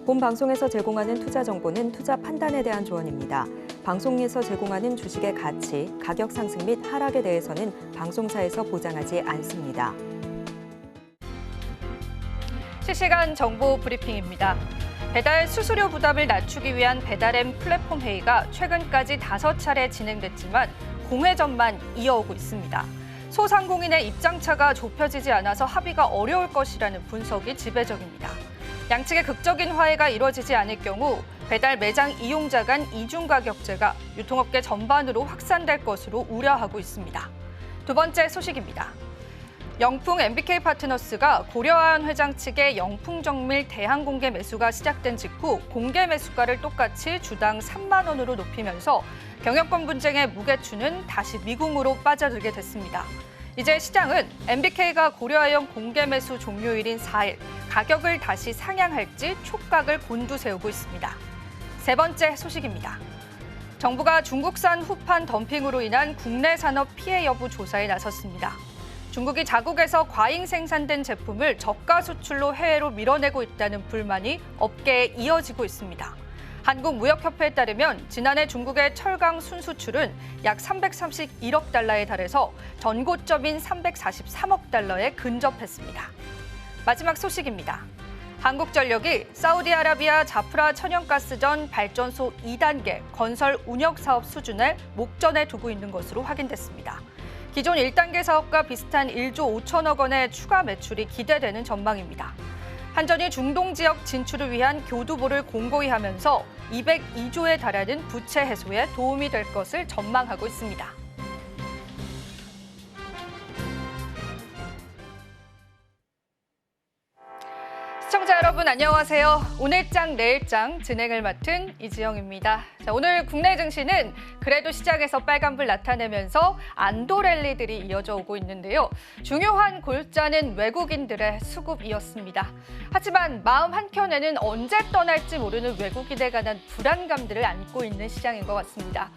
본 방송에서 제공하는 투자 정보는 투자 판단에 대한 조언입니다. 방송에서 제공하는 주식의 가치, 가격 상승 및 하락에 대해서는 방송사에서 보장하지 않습니다. 실시간 정보 브리핑입니다. 배달 수수료 부담을 낮추기 위한 배달앱 플랫폼 회의가 최근까지 5차례 진행됐지만 공회전만 이어오고 있습니다. 소상공인의 입장차가 좁혀지지 않아서 합의가 어려울 것이라는 분석이 지배적입니다. 양측의 극적인 화해가 이루어지지 않을 경우 배달 매장 이용자 간 이중 가격제가 유통업계 전반으로 확산될 것으로 우려하고 있습니다. 두 번째 소식입니다. 영풍 MBK 파트너스가 고려아연 회장 측의 영풍 정밀 대항 공개 매수가 시작된 직후 공개 매수가를 똑같이 주당 3만 원으로 높이면서 경영권 분쟁의 무게추는 다시 미궁으로 빠져들게 됐습니다. 이제 시장은 MBK가 고려아연 공개 매수 종료일인 4일 가격을 다시 상향할지 촉각을 곤두세우고 있습니다. 세 번째 소식입니다. 정부가 중국산 후판 덤핑으로 인한 국내 산업 피해 여부 조사에 나섰습니다. 중국이 자국에서 과잉 생산된 제품을 저가 수출로 해외로 밀어내고 있다는 불만이 업계에 이어지고 있습니다. 한국무역협회에 따르면 지난해 중국의 철강 순수출은 약 331억 달러에 달해서 전고점인 343억 달러에 근접했습니다. 마지막 소식입니다. 한국전력이 사우디아라비아 자프라 천연가스전 발전소 2단계 건설 운영 사업 수준을 목전에 두고 있는 것으로 확인됐습니다. 기존 1단계 사업과 비슷한 1조 5천억 원의 추가 매출이 기대되는 전망입니다. 한전이 중동 지역 진출을 위한 교두보를 공고히 하면서 202조에 달하는 부채 해소에 도움이 될 것을 전망하고 있습니다. 시청자 여러분 안녕하세요. 오늘장 내일장 진행을 맡은 이지영입니다. 자, 오늘 국내 증시는 그래도 시장에서 빨간불 나타내면서 안도 랠리들이 이어져 오고 있는데요. 중요한 골자는 외국인들의 수급이었습니다. 하지만 마음 한켠에는 언제 떠날지 모르는 외국인에 관한 불안감들을 안고 있는 시장인 것 같습니다.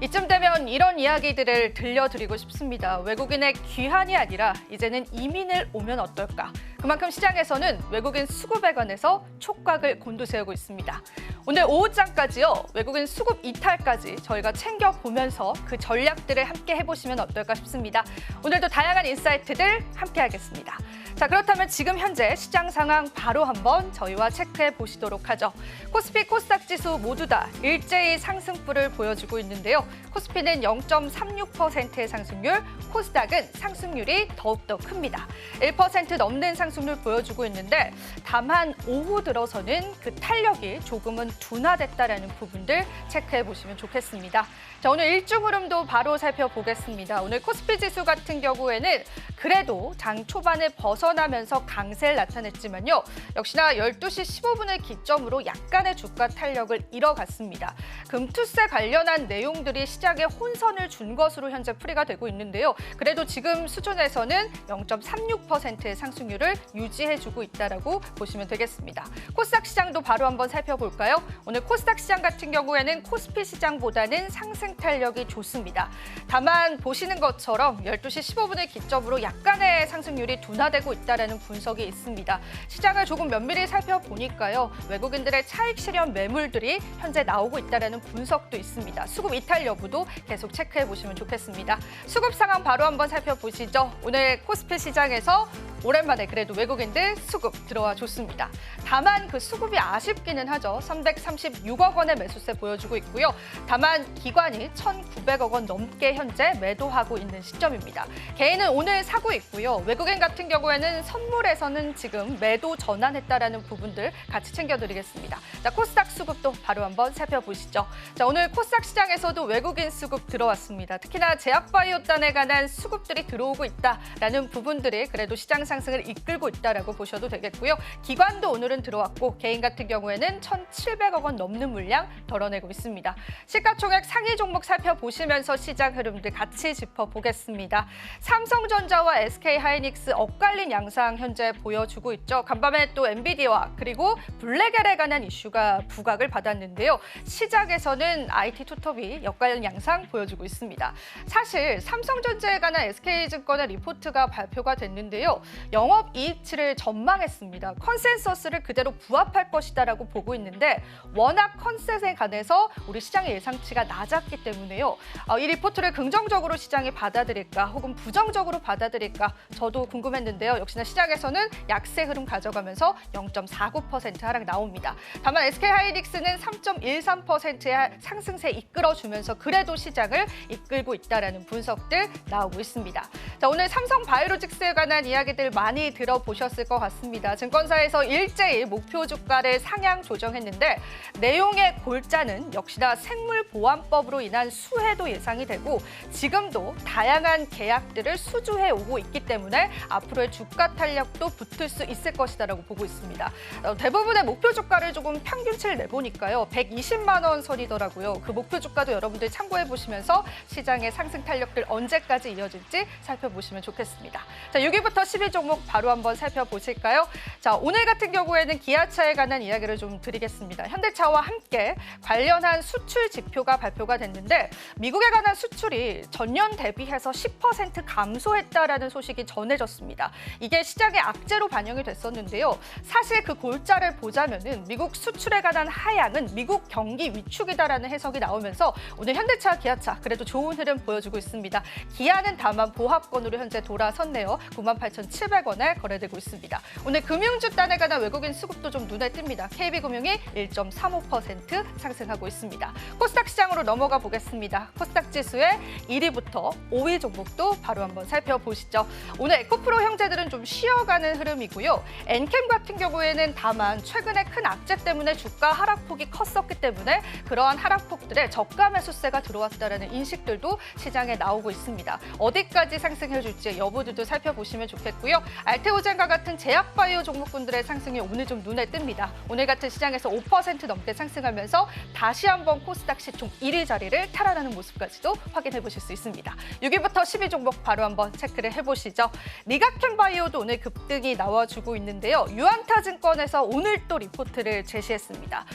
이쯤 되면 이런 이야기들을 들려드리고 싶습니다. 외국인의 귀환이 아니라 이제는 이민을 오면 어떨까? 그만큼 시장에서는 외국인 수급에 관해서 촉각을 곤두세우고 있습니다. 오늘 오후장까지요. 외국인 수급 이탈까지 저희가 챙겨보면서 그 전략들을 함께 해보시면 어떨까 싶습니다. 오늘도 다양한 인사이트들 함께 하겠습니다. 자, 그렇다면 지금 현재 시장 상황 바로 한번 저희와 체크해 보시도록 하죠. 코스피, 코스닥 지수 모두 다 일제히 상승폭을 보여주고 있는데요. 코스피는 0.36%의 상승률, 코스닥은 상승률이 더욱더 큽니다. 1% 넘는 상승률 보여주고 있는데 다만 오후 들어서는 그 탄력이 조금은 둔화됐다라는 부분들 체크해 보시면 좋겠습니다. 자, 오늘 일중 흐름도 바로 살펴보겠습니다. 오늘 코스피 지수 같은 경우에는 그래도 장 초반에 벗어나면서 강세를 나타냈지만요. 역시나 12시 15분을 기점으로 약간의 주가 탄력을 잃어갔습니다. 금투세 관련한 내용들이 시장에 혼선을 준 것으로 현재 풀이가 되고 있는데요. 그래도 지금 수준에서는 0.36%의 상승률을 유지해주고 있다라고 보시면 되겠습니다. 코스닥 시장도 바로 한번 살펴볼까요? 오늘 코스닥 시장 같은 경우에는 코스피 시장보다는 상승 탄력이 좋습니다. 다만 보시는 것처럼 12시 15분을 기점으로 약간의 상승률이 둔화되고 있다는 분석이 있습니다. 시장을 조금 면밀히 살펴보니까요. 외국인들의 차익 실현 매물들이 현재 나오고 있다는 분석도 있습니다. 수급 이탈 여부도 계속 체크해 보시면 좋겠습니다. 수급 상황 바로 한번 살펴보시죠. 오늘 코스피 시장에서 오랜만에 그래도 외국인들 수급 들어와 줬습니다. 다만 그 수급이 아쉽기는 하죠. 336억 원의 매수세 보여주고 있고요. 다만 기관이 1,900억 원 넘게 현재 매도하고 있는 시점입니다. 개인은 오늘 사고 있고요. 외국인 같은 경우에는 선물에서는 지금 매도 전환했다라는 부분들 같이 챙겨드리겠습니다. 자, 코스닥 수급도 바로 한번 살펴보시죠. 자, 오늘 코스닥 시장에서도 외국인 수급 들어왔습니다. 특히나 제약바이오단에 관한 수급들이 들어오고 있다라는 부분들이 그래도 시장 상승을 이끌고 있다라고 보셔도 되겠고요. 기관도 오늘은 들어왔고 개인 같은 경우에는 1,700억 원 넘는 물량 덜어내고 있습니다. 시가총액 상위 종목 살펴보시면서 시장 흐름들 같이 짚어보겠습니다. 삼성전자와 SK하이닉스 엇갈린 양상 현재 보여주고 있죠. 간밤에 또 엔비디아와 그리고 블랙엘에 관한 이슈가 부각을 받았는데요. 시장에서는 IT 투톱이 엇갈린 양상 보여주고 있습니다. 사실 삼성전자에 관한 SK증권의 리포트가 발표가 됐는데요. 영업이익치를 전망했습니다. 컨센서스를 그대로 부합할 것이다라고 보고 있는데 워낙 컨센에 관해서 우리 시장의 예상치가 낮았기 때문에요. 이 리포트를 긍정적으로 시장이 받아들일까 혹은 부정적으로 받아들일까 저도 궁금했는데요. 역시나 시장에서는 약세 흐름 가져가면서 0.49% 하락 나옵니다. 다만 SK하이닉스는 3.13%의 상승세 이끌어주면서 그래도 시장을 이끌고 있다라는 분석들 나오고 있습니다. 자, 오늘 삼성바이오로직스에 관한 이야기들 많이 들어보셨을 것 같습니다. 증권사에서 일제히 목표 주가를 상향 조정했는데 내용의 골자는 역시나 생물보안법으로 인한 수혜도 예상이 되고 지금도 다양한 계약들을 수주해 오고 있기 때문에 앞으로의 주가 탄력도 붙을 수 있을 것이다라고 보고 있습니다. 대부분의 목표 주가를 조금 평균치를 내보니까요. 120만 원 선이더라고요. 그 목표 주가도 여러분들 참고해 보시면서 시장의 상승 탄력들 언제까지 이어질지 살펴보시면 좋겠습니다. 자, 6위부터 10위 종목 바로 한번 살펴보실까요? 자, 오늘 같은 경우에는 기아차에 관한 이야기를 좀 드리겠습니다. 현대차와 함께 관련한 수출 지표가 발표가 됐는데 미국에 관한 수출이 전년 대비해서 10% 감소했다라는 소식이 전해졌습니다. 이게 시장의 악재로 반영이 됐었는데요. 사실 그 골자를 보자면은 미국 수출에 관한 하향은 미국 경기 위축이다라는 해석이 나오면서 오늘 현대차, 기아차 그래도 좋은 흐름 보여주고 있습니다. 기아는 다만 보합권으로 현재 돌아섰네요. 98,700원에 거래되고 있습니다. 오늘 금융주단에 관한 외국인 수급도 좀 눈에 띕니다. KB금융이 1.35% 상승하고 있습니다. 코스닥 시장으로 넘어가 보겠습니다. 코스닥 지수의 1위부터 5위 종목도 바로 한번 살펴보시죠. 오늘 에코프로 형제들은 좀 쉬어가는 흐름이고요. 엔캠 같은 경우에는 다만 최근에 큰 악재 때문에 주가 하락폭이 컸었기 때문에 그러한 하락폭들에 저가 매수세가 들어왔다는 인식들도 시장에 나오고 있습니다. 어디까지 상승해줄지 여부들도 살펴보시면 좋겠고요. 알테오젠과 같은 제약바이오 종목군들의 상승이 오늘 좀 눈에 띕니다. 오늘 같은 시장에서 5% 넘게 상승하면서 다시 한번 코스닥 시총 1위 자리를 탈환하는 모습까지도 확인해 보실 수 있습니다. 6위부터 10위 종목 바로 한번 체크를 해보시죠. 리가켄바이오도 오늘 급등이 나와주고 있는데요. 유안타증권에서 오늘 또 리포트를 제시했습니다.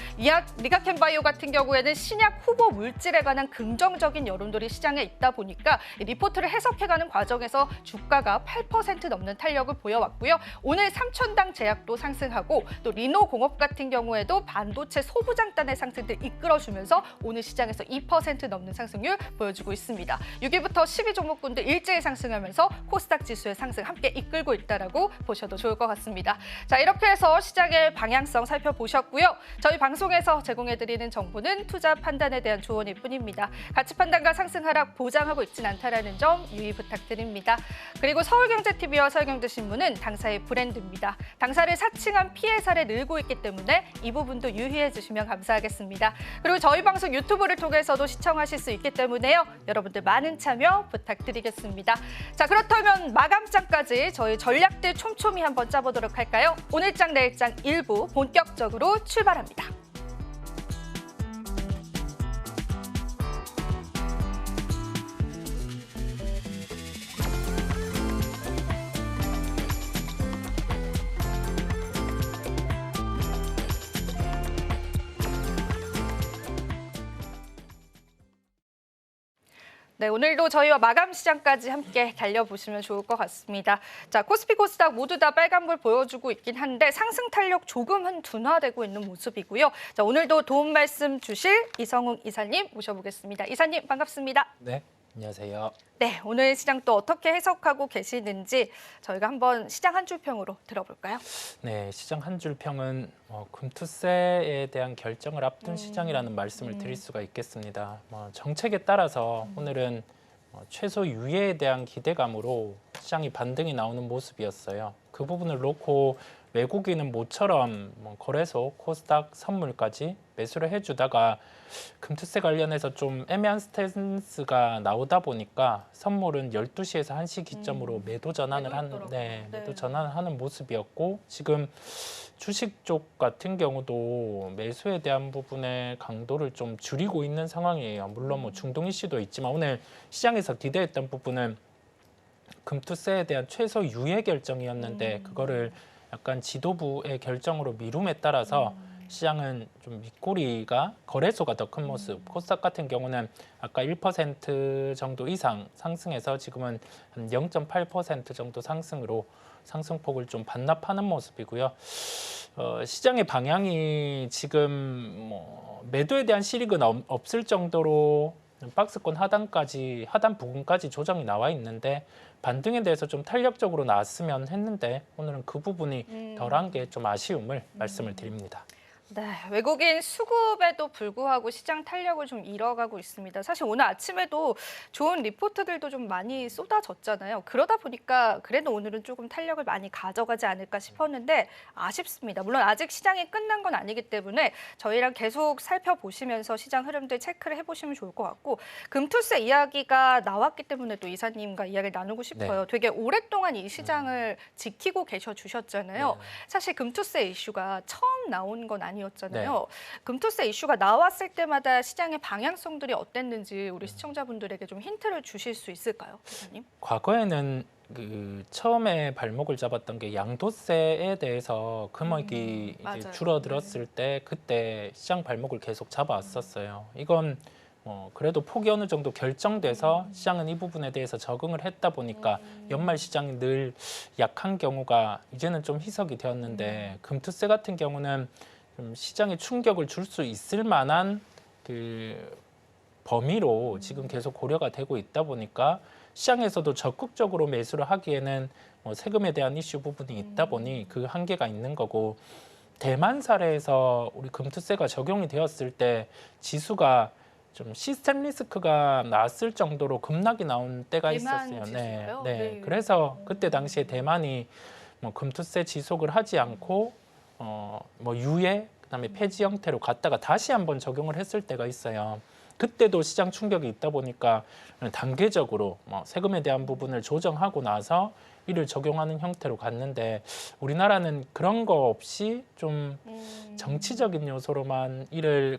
리가켄바이오 같은 경우에는 신약 후보 물질에 관한 긍정적인 여론들이 시장에 있다 보니까 이 리포트를 해석해가는 과정에서 주가가 8% 넘는 탄력을 보여왔고요. 오늘 삼천당 제약도 상승하고 또 리노공업 같은 경우에도 반도체 소부장단의 상승들 이끌어주면서 오늘 시장에서 2% 넘는 상승률 보여주고 있습니다. 6위부터 10위 종목군들 일제히 상승하면서 코스닥 지수의 상승 함께 이끌고 있다라고 보셔도 좋을 것 같습니다. 자, 이렇게 해서 시장의 방향성 살펴보셨고요. 저희 방송에서 제공해드리는 정보는 투자 판단에 대한 조언일 뿐입니다. 가치 판단과 상승 하락 보장하고 있진 않다라는 점 유의 부탁드립니다. 그리고 서울경제TV와 서울경제신문은 당사의 브랜드입니다. 당사를 사칭한 피해 사례 늘고 있기 때문에 이 부분도 유의해 주시면 감사하겠습니다. 그리고 저희 방송 유튜브를 통해서도 시청하실 수 있기 때문에요. 여러분들 많은 참여 부탁드리겠습니다. 자, 그렇다면 마감장까지 저희 전략들 촘촘히 한번 짜보도록 할까요? 오늘장 내일장 1부 본격적으로 출발합니다. 네, 오늘도 저희와 마감 시장까지 함께 달려보시면 좋을 것 같습니다. 자, 코스피, 코스닥 모두 다 빨간불 보여주고 있긴 한데 상승 탄력 조금은 둔화되고 있는 모습이고요. 자, 오늘도 도움 말씀 주실 이성웅 이사님 모셔보겠습니다. 이사님 반갑습니다. 네, 안녕하세요. 네, 오늘 시장 또 어떻게 해석하고 계시는지 저희가 한번 시장 한 줄 평으로 들어볼까요? 네, 시장 한 줄 평은 금투세에 대한 결정을 앞둔 시장이라는 말씀을 드릴 수가 있겠습니다. 정책에 따라서 오늘은 최소 유예에 대한 기대감으로 시장이 반등이 나오는 모습이었어요. 그 부분을 놓고 외국인은 모처럼 거래소, 코스닥, 선물까지 매수를 해주다가 금투세 관련해서 좀 애매한 스탠스가 나오다 보니까 선물은 12시에서 1시 기점으로 매도 전환을 매도 전환을 하는 모습이었고 지금 주식 쪽 같은 경우도 매수에 대한 부분의 강도를 좀 줄이고 있는 상황이에요. 물론 중동 이슈도 있지만 오늘 시장에서 기대했던 부분은 금투세에 대한 최소 유예 결정이었는데 그거를 약간 지도부의 결정으로 미룸에 따라서 시장은 좀 밑꼬리가 거래소가 더 큰 모습. 코스닥 같은 경우는 아까 1% 정도 이상 상승해서 지금은 한 0.8% 정도 상승으로 상승폭을 좀 반납하는 모습이고요. 시장의 방향이 지금 뭐 매도에 대한 실익은 없을 정도로 박스권 하단 부근까지 조정이 나와 있는데 반등에 대해서 좀 탄력적으로 나왔으면 했는데 오늘은 그 부분이 덜한 게 좀 아쉬움을 말씀을 드립니다. 네, 외국인 수급에도 불구하고 시장 탄력을 좀 잃어가고 있습니다. 사실 오늘 아침에도 좋은 리포트들도 좀 많이 쏟아졌잖아요. 그러다 보니까 그래도 오늘은 조금 탄력을 많이 가져가지 않을까 싶었는데 아쉽습니다. 물론 아직 시장이 끝난 건 아니기 때문에 저희랑 계속 살펴보시면서 시장 흐름들 체크를 해보시면 좋을 것 같고 금투세 이야기가 나왔기 때문에 또 이사님과 이야기를 나누고 싶어요. 되게 오랫동안 이 시장을 지키고 계셔 주셨잖아요. 사실 금투세 이슈가 처음 나온 건 아니었잖아요. 금투세 이슈가 나왔을 때마다 시장의 방향성들이 어땠는지 우리 시청자분들에게 좀 힌트를 주실 수 있을까요, 기자님? 과거에는 그 처음에 발목을 잡았던 게 양도세에 대해서 금액이 이제 줄어들었을 때 그때 시장 발목을 계속 잡아왔었어요. 이건 그래도 폭이 어느 정도 결정돼서 시장은 이 부분에 대해서 적응을 했다 보니까 연말 시장이 늘 약한 경우가 이제는 좀 희석이 되었는데 금투세 같은 경우는 좀 시장에 충격을 줄 수 있을 만한 그 범위로 지금 계속 고려가 되고 있다 보니까 시장에서도 적극적으로 매수를 하기에는 세금에 대한 이슈 부분이 있다 보니 그 한계가 있는 거고 대만 사례에서 우리 금투세가 적용이 되었을 때 지수가 좀 시스템 리스크가 나왔을 정도로 급락이 나온 때가 있었어요. 네. 그래서 그때 당시에 대만이 금투세 지속을 하지 않고 유예 그다음에 폐지 형태로 갔다가 다시 한번 적용을 했을 때가 있어요. 그때도 시장 충격이 있다 보니까 단계적으로 세금에 대한 부분을 조정하고 나서 이를 적용하는 형태로 갔는데 우리나라는 그런 거 없이 좀 정치적인 요소로만 이를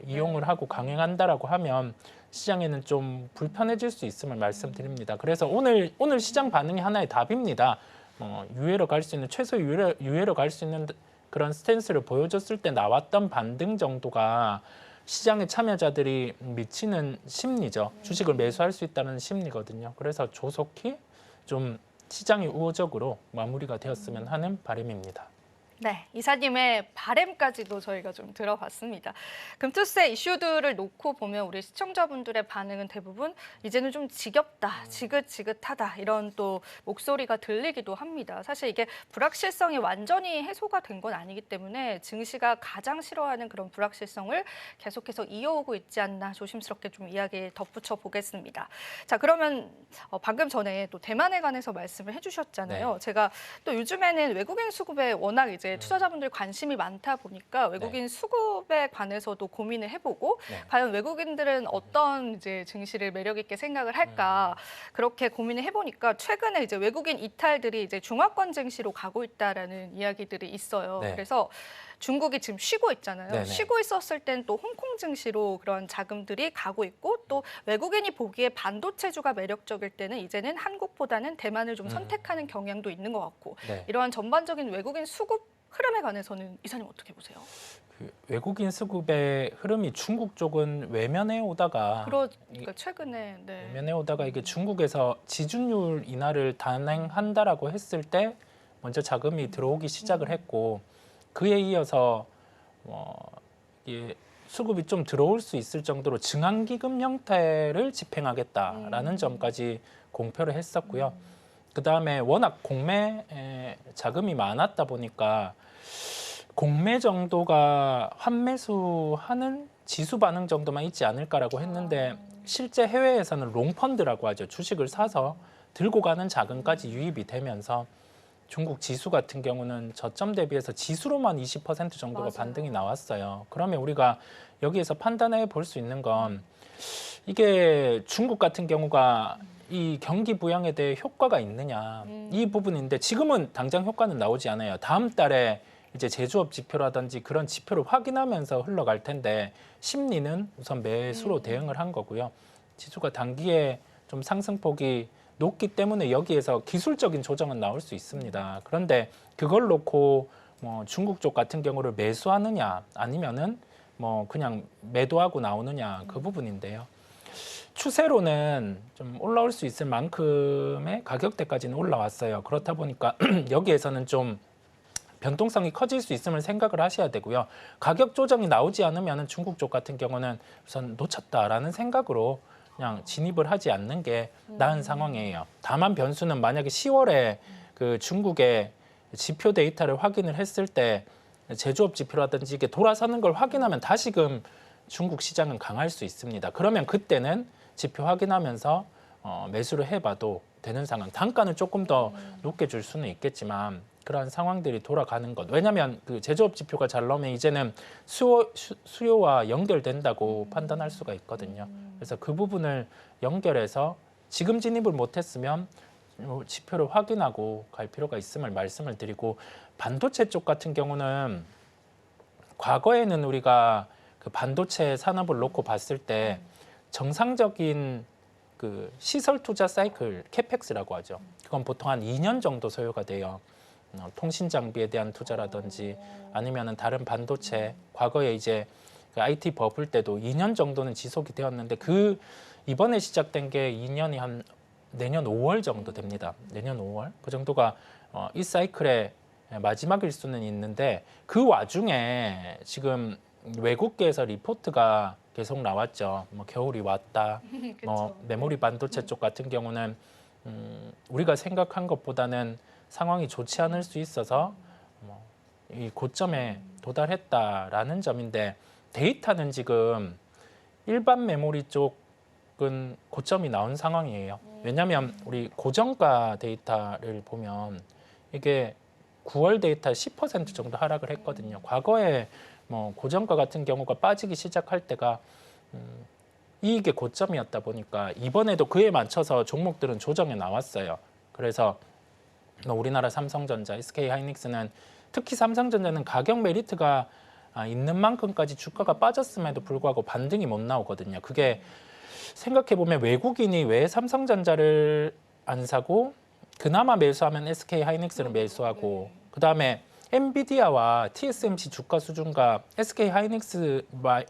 이용을 하고 강행한다라고 하면 시장에는 좀 불편해질 수 있음을 말씀드립니다. 그래서 오늘 시장 반응이 하나의 답입니다. 유예로 갈 수 있는 최소 유예로 갈 수 있는 그런 스탠스를 보여줬을 때 나왔던 반등 정도가 시장의 참여자들이 미치는 심리죠. 주식을 매수할 수 있다는 심리거든요. 그래서 조속히 좀 시장이 우호적으로 마무리가 되었으면 하는 바람입니다. 네, 이사님의 바램까지도 저희가 좀 들어봤습니다. 금투세 이슈들을 놓고 보면 우리 시청자분들의 반응은 대부분 이제는 좀 지겹다, 지긋지긋하다 이런 또 목소리가 들리기도 합니다. 사실 이게 불확실성이 완전히 해소가 된 건 아니기 때문에 증시가 가장 싫어하는 그런 불확실성을 계속해서 이어오고 있지 않나 조심스럽게 좀 이야기 덧붙여 보겠습니다. 자, 그러면 방금 전에 또 대만에 관해서 말씀을 해주셨잖아요. 제가 또 요즘에는 외국인 수급에 워낙 이제 투자자분들 관심이 많다 보니까 외국인 수급에 관해서도 고민을 해보고 과연 외국인들은 어떤 이제 증시를 매력 있게 생각을 할까 그렇게 고민을 해보니까 최근에 이제 외국인 이탈들이 이제 중화권 증시로 가고 있다라는 이야기들이 있어요. 그래서 중국이 지금 쉬고 있잖아요. 쉬고 있었을 땐 또 홍콩 증시로 그런 자금들이 가고 있고 또 외국인이 보기에 반도체주가 매력적일 때는 이제는 한국보다는 대만을 좀 선택하는 경향도 있는 것 같고 이러한 전반적인 외국인 수급 흐름에 관해서는 이사님 어떻게 보세요? 그 외국인 수급의 흐름이 중국 쪽은 외면해 오다가 그러니까 최근에 외면해 오다가 이게 중국에서 지준율 인하를 단행한다라고 했을 때 먼저 자금이 들어오기 시작을 했고 그에 이어서 수급이 좀 들어올 수 있을 정도로 증강기금 형태를 집행하겠다라는 점까지 공표를 했었고요. 그다음에 워낙 공매 자금이 많았다 보니까 공매 정도가 환매수하는 지수 반응 정도만 있지 않을까라고 했는데 실제 해외에서는 롱펀드라고 하죠. 주식을 사서 들고 가는 자금까지 유입이 되면서 중국 지수 같은 경우는 저점 대비해서 지수로만 20% 정도가 반등이 나왔어요. 그러면 우리가 여기에서 판단해 볼 수 있는 건 이게 중국 같은 경우가 이 경기 부양에 대해 효과가 있느냐 이 부분인데 지금은 당장 효과는 나오지 않아요. 다음 달에 이제 제조업 지표라든지 그런 지표를 확인하면서 흘러갈 텐데 심리는 우선 매수로 대응을 한 거고요. 지수가 단기에 좀 상승폭이 높기 때문에 여기에서 기술적인 조정은 나올 수 있습니다. 그런데 그걸 놓고 뭐 중국 쪽 같은 경우를 매수하느냐 아니면은 뭐 그냥 매도하고 나오느냐 그 부분인데요. 추세로는 좀 올라올 수 있을 만큼의 가격대까지는 올라왔어요. 그렇다 보니까 여기에서는 좀 변동성이 커질 수 있음을 생각을 하셔야 되고요. 가격 조정이 나오지 않으면 중국 쪽 같은 경우는 우선 놓쳤다라는 생각으로 그냥 진입을 하지 않는 게 나은 상황이에요. 다만 변수는 만약에 10월에 그 중국의 지표 데이터를 확인을 했을 때 제조업 지표라든지 이게 돌아서는 걸 확인하면 다시금 중국 시장은 강할 수 있습니다. 그러면 그때는 지표 확인하면서 매수를 해봐도 되는 상황. 단가는 조금 더 높게 줄 수는 있겠지만 그러한 상황들이 돌아가는 것. 왜냐하면 그 제조업 지표가 잘 나오면 이제는 수요와 연결된다고 판단할 수가 있거든요. 그래서 그 부분을 연결해서 지금 진입을 못했으면 지표를 확인하고 갈 필요가 있음을 말씀을 드리고, 반도체 쪽 같은 경우는 과거에는 우리가 그 반도체 산업을 놓고 봤을 때 정상적인 그 시설 투자 사이클 캐펙스라고 하죠. 그건 보통 한 2년 정도 소요가 돼요. 통신 장비에 대한 투자라든지 아니면은 다른 반도체, 과거에 이제 그 IT 버블 때도 2년 정도는 지속이 되었는데 그 이번에 시작된 게 2년이 한 내년 5월 정도 됩니다. 내년 5월 그 정도가 이 사이클의 마지막일 수는 있는데, 그 와중에 지금 외국계에서 리포트가 계속 나왔죠. 뭐 겨울이 왔다. 뭐 메모리 반도체 쪽 같은 경우는 우리가 생각한 것보다는 상황이 좋지 않을 수 있어서 이 고점에 도달했다라는 점인데, 데이터는 지금 일반 메모리 쪽은 고점이 나온 상황이에요. 왜냐하면 우리 고정가 데이터를 보면 이게 9월 데이터 10% 정도 하락을 했거든요. 과거에 뭐 고정가 같은 경우가 빠지기 시작할 때가 이게 고점이었다 보니까 이번에도 그에 맞춰서 종목들은 조정에 나왔어요. 그래서 우리나라 삼성전자, SK하이닉스는 특히 삼성전자는 가격 메리트가 있는 만큼까지 주가가 빠졌음에도 불구하고 반등이 못 나오거든요. 그게 생각해보면 외국인이 왜 삼성전자를 안 사고 그나마 매수하면 SK하이닉스를 매수하고, 그다음에 엔비디아와 TSMC 주가 수준과 SK하이닉스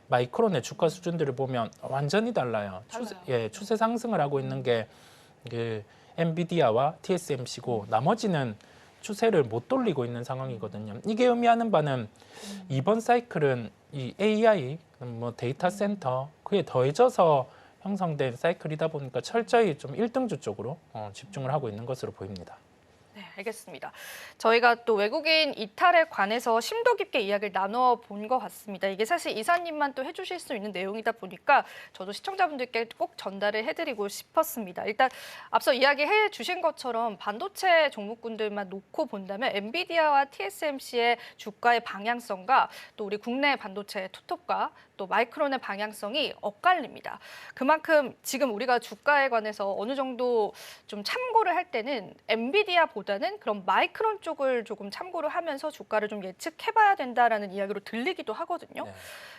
마이크론의 주가 수준들을 보면 완전히 달라요. 추세 상승을 하고 있는 게 그 엔비디아와 TSMC고 나머지는 추세를 못 돌리고 있는 상황이거든요. 이게 의미하는 바는 이번 사이클은 이 AI, 뭐 데이터 센터 그에 더해져서 형성된 사이클이다 보니까 철저히 좀 1등주 쪽으로 집중을 하고 있는 것으로 보입니다. 네, 알겠습니다. 저희가 또 외국인 이탈에 관해서 심도 깊게 이야기를 나눠 본 것 같습니다. 이게 사실 이사님만 또 해주실 수 있는 내용이다 보니까 저도 시청자분들께 꼭 전달을 해드리고 싶었습니다. 일단 앞서 이야기해 주신 것처럼 반도체 종목군들만 놓고 본다면 엔비디아와 TSMC의 주가의 방향성과 또 우리 국내 반도체 투톱과 또 마이크론의 방향성이 엇갈립니다. 그만큼 지금 우리가 주가에 관해서 어느 정도 좀 참고를 할 때는 엔비디아보다는 그런 마이크론 쪽을 조금 참고를 하면서 주가를 좀 예측해봐야 된다라는 이야기로 들리기도 하거든요. 네.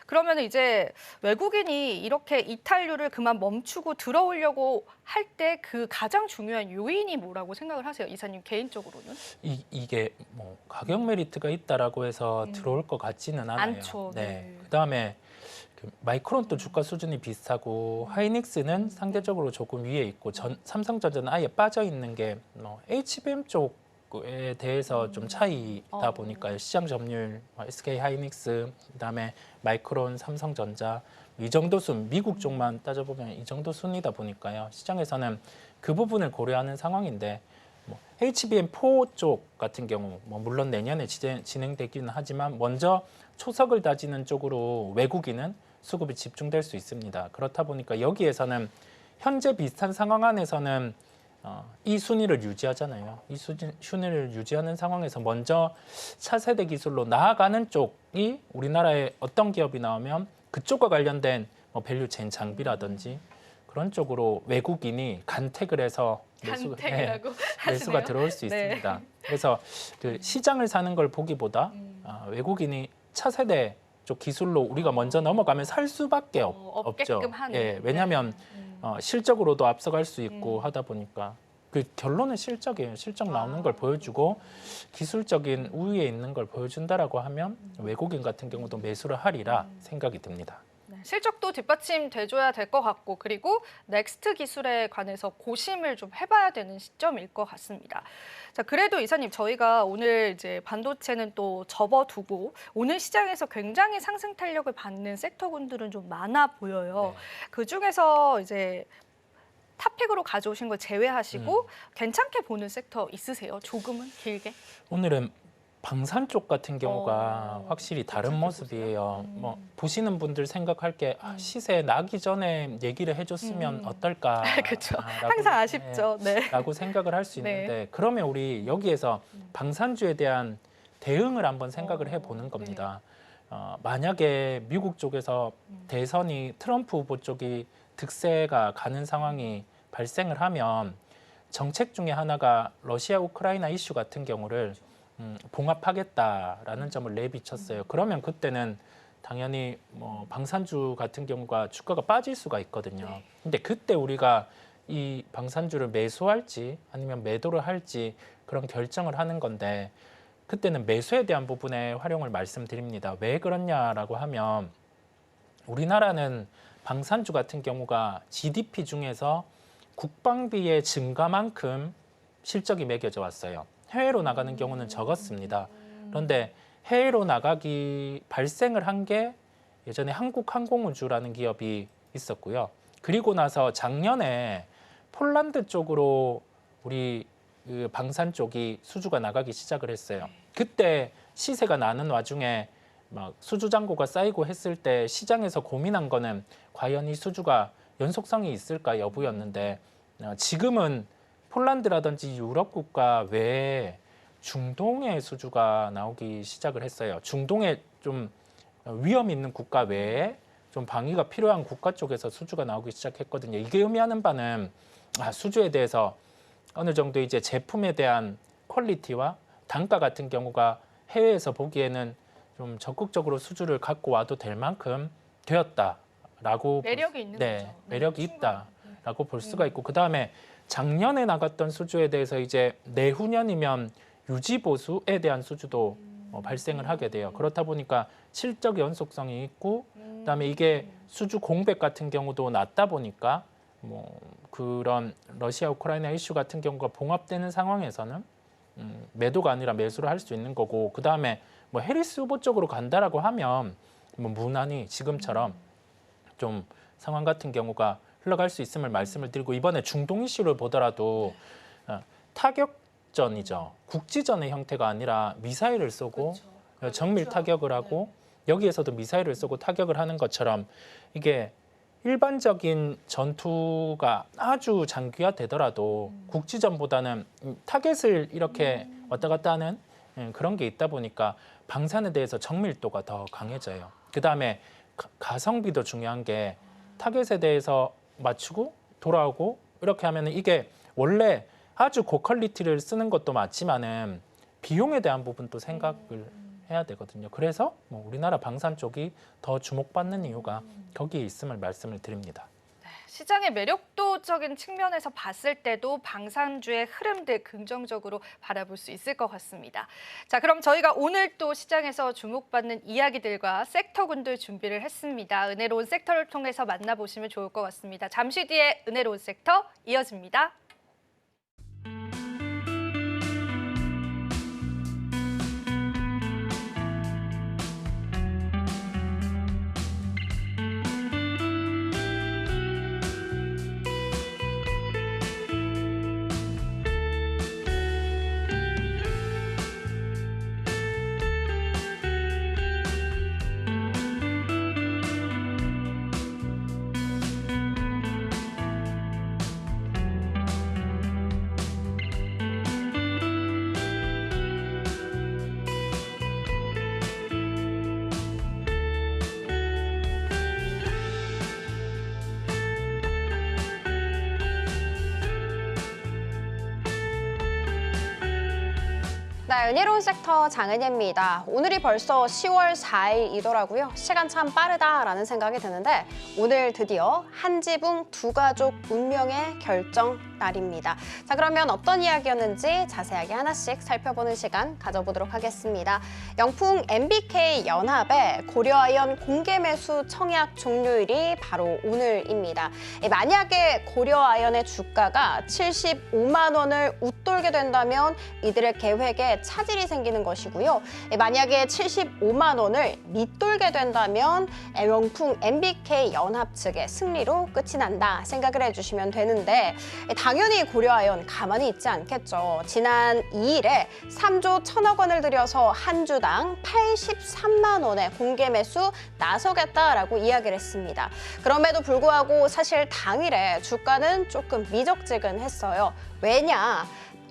그러면 이제 외국인이 이렇게 이탈률을 그만 멈추고 들어오려고 할 때 그 가장 중요한 요인이 뭐라고 생각을 하세요, 이사님 개인적으로는? 이게 뭐 가격 메리트가 있다라고 해서 들어올 것 같지는 않아요. 않죠. 네. 그다음에 그 마이크론도 주가 수준이 비슷하고 하이닉스는 상대적으로 조금 위에 있고 삼성전자는 아예 빠져 있는 게 HBM 쪽에 대해서 좀 차이다 보니까요. 시장 점유율 SK 하이닉스, 그다음에 마이크론, 삼성전자 이 정도 순, 미국 쪽만 따져보면 이 정도 순이다 보니까요. 시장에서는 그 부분을 고려하는 상황인데, HBM4 쪽 같은 경우 물론 내년에 진행되기는 하지만 먼저 초석을 다지는 쪽으로 외국인은 수급이 집중될 수 있습니다. 그렇다 보니까 여기에서는 현재 비슷한 상황 안에서는 이 순위를 유지하잖아요. 이 순위를 유지하는 상황에서 먼저 차세대 기술로 나아가는 쪽이 우리나라에 어떤 기업이 나오면 그쪽과 관련된 밸류체인 장비라든지 그런 쪽으로 외국인이 간택을 해서 매수가 들어올 수 네. 있습니다. 그래서 그 시장을 사는 걸 보기보다 외국인이 차세대 쪽 기술로 우리가 먼저 넘어가면 살 수밖에 없죠. 없게끔 하는. 예, 왜냐하면 실적으로도 앞서갈 수 있고 하다 보니까 그 결론은 실적이에요. 실적 나오는 걸 보여주고 기술적인 우위에 있는 걸 보여준다라고 하면 외국인 같은 경우도 매수를 하리라 생각이 듭니다. 네, 실적도 뒷받침돼줘야 될 것 같고 그리고 넥스트 기술에 관해서 고심을 좀 해봐야 되는 시점일 것 같습니다. 자, 그래도 이사님 저희가 오늘 이제 반도체는 또 접어두고 오늘 시장에서 굉장히 상승 탄력을 받는 섹터군들은 좀 많아 보여요. 네. 그 중에서 이제 탑픽으로 가져오신 거 제외하시고 괜찮게 보는 섹터 있으세요? 조금은 길게? 오늘은 방산 쪽 같은 경우가 확실히 다른 괜찮게 모습이에요. 뭐 보시는 분들 생각할 게 시세 나기 전에 얘기를 해줬으면 어떨까? 그렇죠. 라고, 항상 아쉽죠. 네. 라고 생각을 할 수 네. 있는데 그러면 우리 여기에서 방산주에 대한 대응을 한번 생각을 해보는 겁니다. 만약에 미국 쪽에서 대선이 트럼프 후보 쪽이 득세가 가는 상황이 발생을 하면 정책 중에 하나가 러시아 우크라이나 이슈 같은 경우를 봉합하겠다라는 점을 내비쳤어요. 그러면 그때는 당연히 뭐 방산주 같은 경우가 주가가 빠질 수가 있거든요. 근데 그때 우리가 이 방산주를 매수할지 아니면 매도를 할지 그런 결정을 하는 건데 그때는 매수에 대한 부분에 활용을 말씀드립니다. 왜 그러냐라고 하면 우리나라는 방산주 같은 경우가 GDP 중에서 국방비의 증가만큼 실적이 매겨져 왔어요. 해외로 나가는 경우는 적었습니다. 그런데 해외로 나가기 발생을 한 게 예전에 한국항공우주라는 기업이 있었고요. 그리고 나서 작년에 폴란드 쪽으로 우리 그 방산 쪽이 수주가 나가기 시작을 했어요. 그때 시세가 나는 와중에 막 수주 잔고가 쌓이고 했을 때 시장에서 고민한 거는 과연 이 수주가 연속성이 있을까 여부였는데 지금은 폴란드라든지 유럽 국가 외에 중동의 수주가 나오기 시작을 했어요. 중동에 좀 위험 있는 국가 외에 좀 방위가 필요한 국가 쪽에서 수주가 나오기 시작했거든요. 이게 의미하는 바는 수주에 대해서 어느 정도 이제 제품에 대한 퀄리티와 단가 같은 경우가 해외에서 보기에는 좀 적극적으로 수주를 갖고 와도 될 만큼 되었다라고 매력이 있는 거죠. 매력이 있다라고 볼 수가 있고 그 다음에 작년에 나갔던 수주에 대해서 이제 내후년이면 유지 보수에 대한 수주도 발생을 하게 돼요. 그렇다 보니까 실적 연속성이 있고 그다음에 이게 수주 공백 같은 경우도 낮다 보니까 뭐 그런 러시아 우크라이나 이슈 같은 경우가 봉합되는 상황에서는 매도가 아니라 매수를 할 수 있는 거고 그 다음에 뭐 해리스 후보 쪽으로 간다라고 하면 뭐 무난히 지금처럼 좀 상황 같은 경우가 흘러갈 수 있음을 말씀을 드리고 이번에 중동 이슈를 보더라도 타격전이죠. 국지전의 형태가 아니라 미사일을 쏘고 정밀 타격을 하고 여기에서도 미사일을 쏘고 타격을 하는 것처럼 이게 일반적인 전투가 아주 장기화되더라도 국지전보다는 타겟을 이렇게 왔다 갔다 하는 그런 게 있다 보니까 방산에 대해서 정밀도가 더 강해져요. 그다음에 가성비도 중요한 게 타겟에 대해서 맞추고 돌아오고 이렇게 하면 이게 원래 아주 고퀄리티를 쓰는 것도 맞지만은 비용에 대한 부분도 생각을 해야 되거든요. 그래서 뭐 우리나라 방산 쪽이 더 주목받는 이유가 거기에 있음을 말씀을 드립니다. 시장의 매력도적인 측면에서 봤을 때도 방산주의 흐름들 긍정적으로 바라볼 수 있을 것 같습니다. 자, 그럼 저희가 오늘 또 시장에서 주목받는 이야기들과 섹터군들 준비를 했습니다. 은혜로운 섹터를 통해서 만나보시면 좋을 것 같습니다. 잠시 뒤에 은혜로운 섹터 이어집니다. 네, 은혜로운 섹터 장은혜입니다. 오늘이 벌써 10월 4일이더라고요. 시간 참 빠르다라는 생각이 드는데 오늘 드디어 한지붕 두 가족 운명의 결정 날입니다. 자, 그러면 어떤 이야기였는지 자세하게 하나씩 살펴보는 시간 가져보도록 하겠습니다. 영풍 MBK 연합의 고려아연 공개 매수 청약 종료일이 바로 오늘입니다. 만약에 고려아연의 주가가 75만 원을 웃돌게 된다면 이들의 계획에 차질이 생기는 것이고요. 만약에 75만 원을 밑돌게 된다면 영풍 MBK 연합 측의 승리로 끝이 난다 생각을 해주시면 되는데, 당연히 고려아연 가만히 있지 않겠죠. 지난 2일에 3조 1천억 원을 들여서 한 주당 83만 원의 공개 매수 나서겠다라고 이야기를 했습니다. 그럼에도 불구하고 사실 당일에 주가는 조금 미적지근했어요. 왜냐?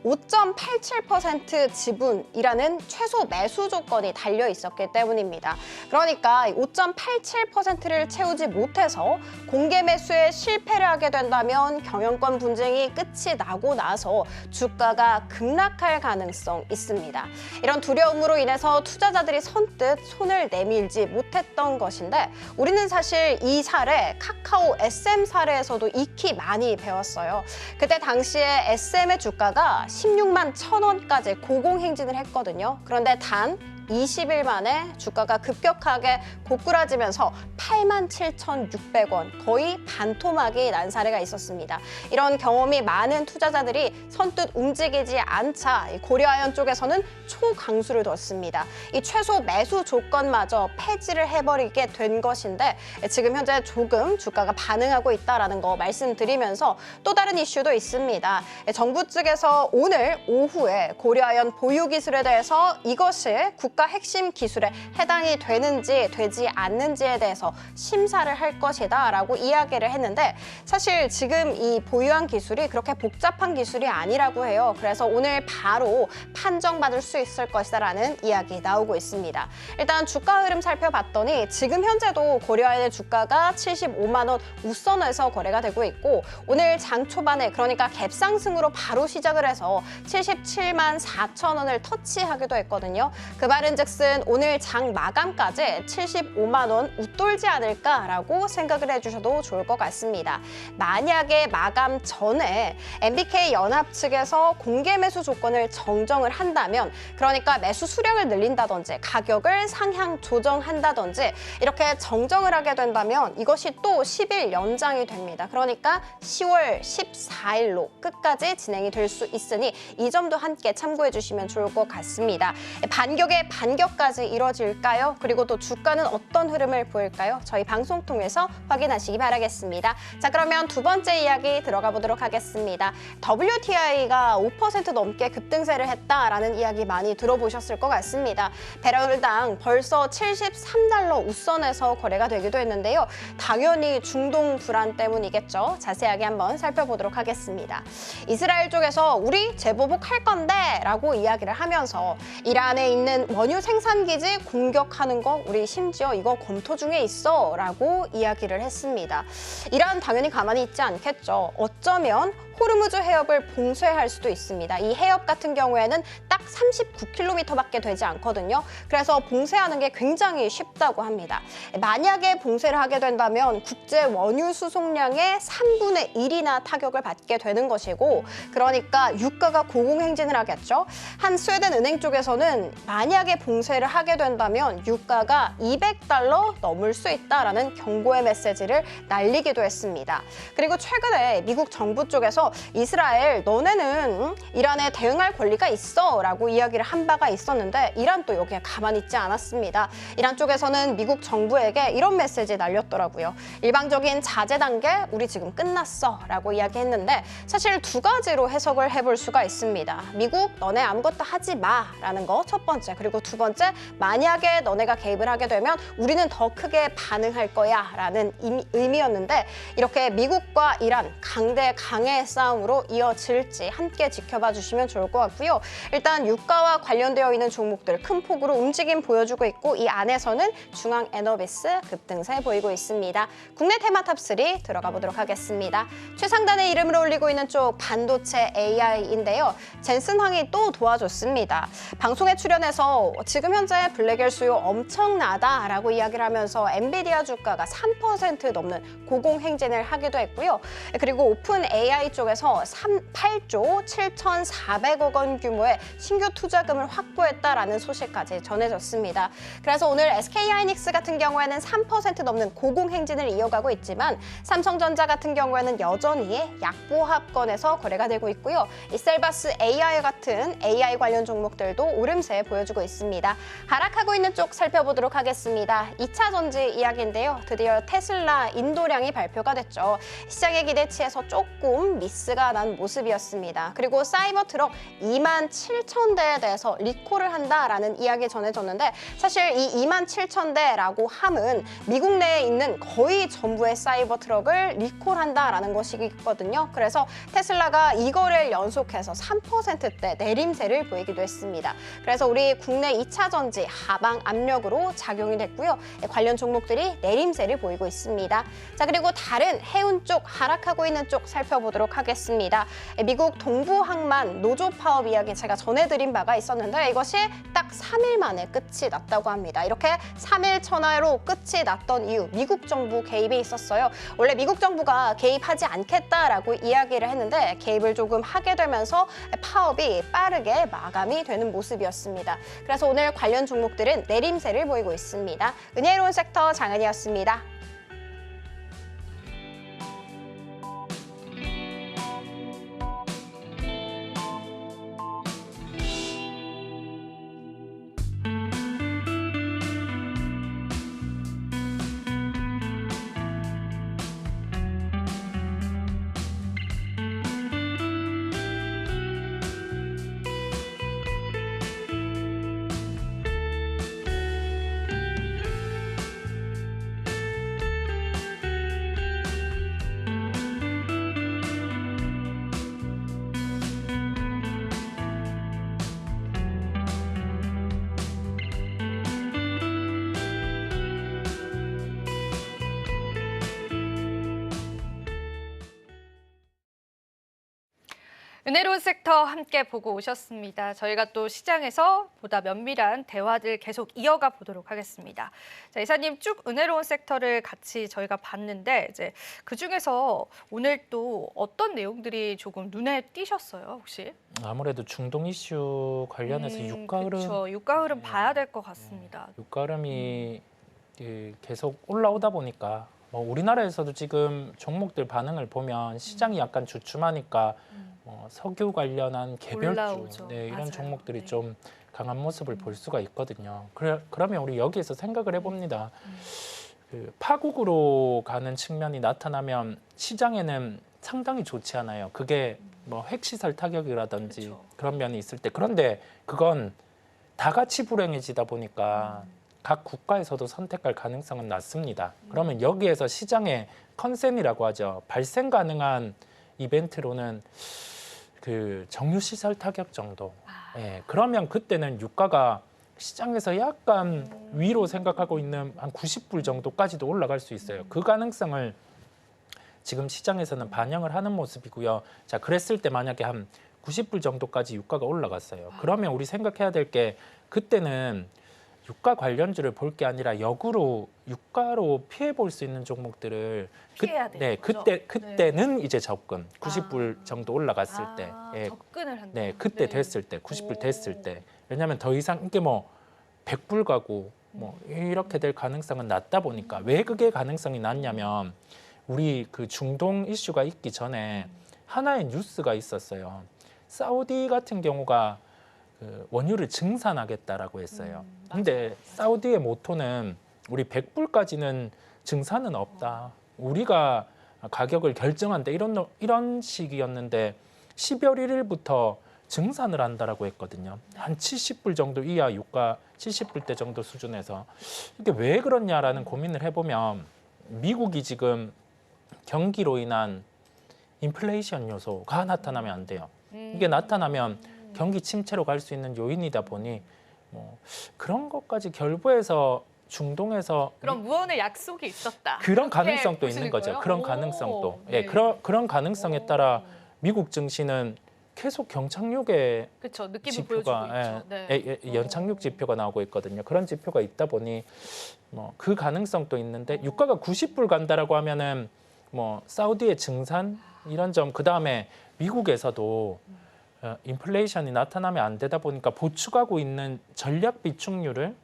5.87% 지분이라는 최소 매수 조건이 달려 있었기 때문입니다. 그러니까 5.87%를 채우지 못해서 공개 매수에 실패를 하게 된다면 경영권 분쟁이 끝이 나고 나서 주가가 급락할 가능성 있습니다. 이런 두려움으로 인해서 투자자들이 선뜻 손을 내밀지 못했던 것인데, 우리는 사실 이 사례 카카오 SM 사례에서도 익히 많이 배웠어요. 그때 당시에 SM의 주가가 16만 1,000원까지 고공행진을 했거든요. 그런데 단 20일 만에 주가가 급격하게 고꾸라지면서 87,600원, 거의 반토막이 난 사례가 있었습니다. 이런 경험이 많은 투자자들이 선뜻 움직이지 않자 고려아연 쪽에서는 초강수를 뒀습니다. 이 최소 매수 조건마저 폐지를 해버리게 된 것인데, 지금 현재 조금 주가가 반응하고 있다는 거 말씀드리면서 또 다른 이슈도 있습니다. 정부 측에서 오늘 오후에 고려아연 보유 기술에 대해서 이것이 국가 핵심 기술에 해당이 되는지 되지 않는지에 대해서 심사를 할 것이다 라고 이야기를 했는데, 사실 지금 이 보유한 기술이 그렇게 복잡한 기술이 아니라고 해요. 그래서 오늘 바로 판정받을 수 있을 것이다 라는 이야기 나오고 있습니다. 일단 주가 흐름 살펴봤더니 지금 현재도 고려아연의 주가가 75만 원 웃선에서 거래가 되고 있고, 오늘 장 초반에 그러니까 갭상승으로 바로 시작을 해서 77만 4천 원을 터치하기도 했거든요. 그 말은즉슨 오늘 장 마감까지 75만 원 웃돌지 않을까라고 생각을 해주셔도 좋을 것 같습니다. 만약에 마감 전에 MBK 연합 측에서 공개 매수 조건을 정정을 한다면, 그러니까 매수 수량을 늘린다든지 가격을 상향 조정한다든지 이렇게 정정을 하게 된다면 이것이 또 10일 연장이 됩니다. 그러니까 10월 14일로 끝까지 진행이 될 수 있으니 이 점도 함께 참고해 주시면 좋을 것 같습니다. 반격의 반격까지 이뤄질까요? 그리고 또 주가는 어떤 흐름을 보일까요? 저희 방송 통해서 확인하시기 바라겠습니다. 자, 그러면 두 번째 이야기 들어가 보도록 하겠습니다. WTI가 5% 넘게 급등세를 했다라는 이야기 많이 들어보셨을 것 같습니다. 배럴당 벌써 73달러 웃선에서 거래가 되기도 했는데요. 당연히 중동 불안 때문이겠죠. 자세하게 한번 살펴보도록 하겠습니다. 이스라엘 쪽에서 우리 재보복할 건데 라고 이야기를 하면서 이란에 있는 원유 생산기지 공격하는 거 우리 심지어 이거 검토 중에 있어 라고 이야기를 했습니다. 이란 당연히 가만히 있지 않겠죠. 어쩌면 호르무즈 해협을 봉쇄할 수도 있습니다. 이 해협 같은 경우에는 딱 39km밖에 되지 않거든요. 그래서 봉쇄하는 게 굉장히 쉽다고 합니다. 만약에 봉쇄를 하게 된다면 국제 원유 수송량의 3분의 1이나 타격을 받게 되는 것이고, 그러니까 유가가 고공행진을 하겠죠. 한 스웨덴 은행 쪽에서는 만약에 봉쇄를 하게 된다면 유가가 200달러 넘을 수 있다라는 경고의 메시지를 날리기도 했습니다. 그리고 최근에 미국 정부 쪽에서 이스라엘 너네는 이란에 대응할 권리가 있어 라고 이야기를 한 바가 있었는데, 이란 또 여기에 가만히 있지 않았습니다. 이란 쪽에서는 미국 정부에게 이런 메시지 날렸더라고요. 일방적인 자제 단계 우리 지금 끝났어 라고 이야기했는데, 사실 두 가지로 해석을 해볼 수가 있습니다. 미국 너네 아무것도 하지 마 라는 거 첫 번째, 그리고 두 번째, 만약에 너네가 개입을 하게 되면 우리는 더 크게 반응할 거야 라는 의미였는데, 이렇게 미국과 이란 강대 강의 싸움으로 이어질지 함께 지켜봐 주시면 좋을 것 같고요. 일단 유가와 관련되어 있는 종목들 큰 폭으로 움직임 보여주고 있고, 이 안에서는 중앙 에너비스 급등세 보이고 있습니다. 국내 테마 탑3 들어가 보도록 하겠습니다. 최상단의 이름을 올리고 있는 쪽 반도체 AI인데요. 젠슨 황이 또 도와줬습니다. 방송에 출연해서 있는데요. 지금 현재 블랙엘 수요 엄청나다라고 이야기를 하면서 엔비디아 주가가 3% 넘는 고공행진을 하기도 했고요. 그리고 오픈 AI 쪽에서 8조 7,400억 원 규모의 신규 투자금을 확보했다라는 소식까지 전해졌습니다. 그래서 오늘 SK하이닉스 같은 경우에는 3% 넘는 고공행진을 이어가고 있지만 삼성전자 같은 경우에는 여전히 약보합권에서 거래가 되고 있고요. 이 셀바스 AI 같은 AI 관련 종목들도 오름세 보여주고 있습니다. 하락하고 있는 쪽 살펴보도록 하겠습니다. 2차 전지 이야기인데요. 드디어 테슬라 인도량이 발표가 됐죠. 시장의 기대치에서 조금 미스가 난 모습이었습니다. 그리고 사이버 트럭 27,000대에 대해서 리콜을 한다라는 이야기 전해졌는데 사실 이 27,000대라고 함은 미국 내에 있는 거의 전부의 사이버 트럭을 리콜한다라는 것이거든요. 그래서 테슬라가 이거를 연속해서 3%대 내림세를 보이기도 했습니다. 그래서 우리 국내 2차 전지 하방 압력으로 작용이 됐고요. 관련 종목들이 내림세를 보이고 있습니다. 자, 그리고 다른 해운 쪽 하락하고 있는 쪽 살펴보도록 하겠습니다. 미국 동부항만 노조 파업 이야기 제가 전해드린 바가 있었는데 이것이 딱 3일 만에 끝이 났다고 합니다. 이렇게 3일 천하로 끝이 났던 이유 미국 정부 개입이 있었어요. 원래 미국 정부가 개입하지 않겠다라고 이야기를 했는데 개입을 조금 하게 되면서 파업이 빠르게 마감이 되는 모습이었습니다. 그래서 오늘 관련 종목들은 내림세를 보이고 있습니다. 은혜로운 섹터 장은이었습니다. 은혜로운 섹터 함께 보고 오셨습니다. 저희가 또 시장에서 보다 면밀한 대화들 계속 이어가 보도록 하겠습니다. 자, 이사님 쭉 은혜로운 섹터를 같이 저희가 봤는데 이제 그 중에서 오늘 또 어떤 내용들이 조금 눈에 띄셨어요, 혹시? 아무래도 중동 이슈 관련해서 유가 흐름, 그렇죠. 유가 흐름 봐야 될 것 같습니다. 유가 흐름이 계속 올라오다 보니까 우리나라에서도 지금 종목들 반응을 보면 시장이 약간 주춤하니까 석유 관련한 개별주 올라오죠. 이런 맞아요. 종목들이 네. 좀 강한 모습을 볼 수가 있거든요. 그러면 우리 여기에서 생각을 해봅니다. 그 파국으로 가는 측면이 나타나면 시장에는 상당히 좋지 않아요. 그게 뭐 핵시설 타격이라든지 그렇죠. 그런 면이 있을 때 그런데 그건 다 같이 불행해지다 보니까 각 국가에서도 선택할 가능성은 낮습니다. 그러면 여기에서 시장의 컨센이라고 하죠. 발생 가능한 이벤트로는 그 정유시설 타격 정도. 예, 그러면 그때는 유가가 시장에서 약간 위로 생각하고 있는 한 90불 정도까지도 올라갈 수 있어요. 그 가능성을 지금 시장에서는 반영을 하는 모습이고요. 자, 그랬을 때 만약에 한 90불 정도까지 유가가 올라갔어요. 그러면 우리 생각해야 될 게 그때는 유가 관련주를 볼 게 아니라 역으로 유가로 피해 볼 수 있는 종목들을 피해야 돼요. 네, 그죠? 그때는 이제 접근 90불 정도 올라갔을 때, 접근을 한다. 네, 그때 됐을 때 90불 됐을 때 왜냐하면 더 이상 이게 뭐 100불 가고 뭐 이렇게 될 가능성은 낮다 보니까 왜 그게 가능성이 낮냐면 우리 그 중동 이슈가 있기 전에 하나의 뉴스가 있었어요. 사우디 같은 경우가 그 원유를 증산하겠다라고 했어요. 근데 사우디의 모토는 우리 100불까지는 증산은 없다. 우리가 가격을 결정한다. 이런 식이었는데 12월 1일부터 증산을 한다라고 했거든요. 한 70불 정도 이하 유가 70불대 정도 수준에서 이게 왜 그렇냐라는 고민을 해보면 미국이 지금 경기로 인한 인플레이션 요소가 나타나면 안 돼요. 이게 나타나면 경기 침체로 갈 수 있는 요인이다 보니 뭐 그런 것까지 결부해서 중동에서 그런 무언의 약속이 있었다. 그런 이렇게 가능성도 보시는 있는 거죠. 거예요? 그런 오, 가능성도. 네. 예, 그런 가능성에 따라 미국 증시는 계속 경착륙의 그렇죠. 느낌이 지표가 보여주고 있죠. 네. 연착륙 지표가 나오고 있거든요. 그런 지표가 있다 보니 뭐 그 가능성도 있는데 유가가 90불 간다라고 하면은 뭐 사우디의 증산 이런 점 그다음에 미국에서도 인플레이션이 나타나면 안 되다 보니까 보충하고 있는 전략 비축률을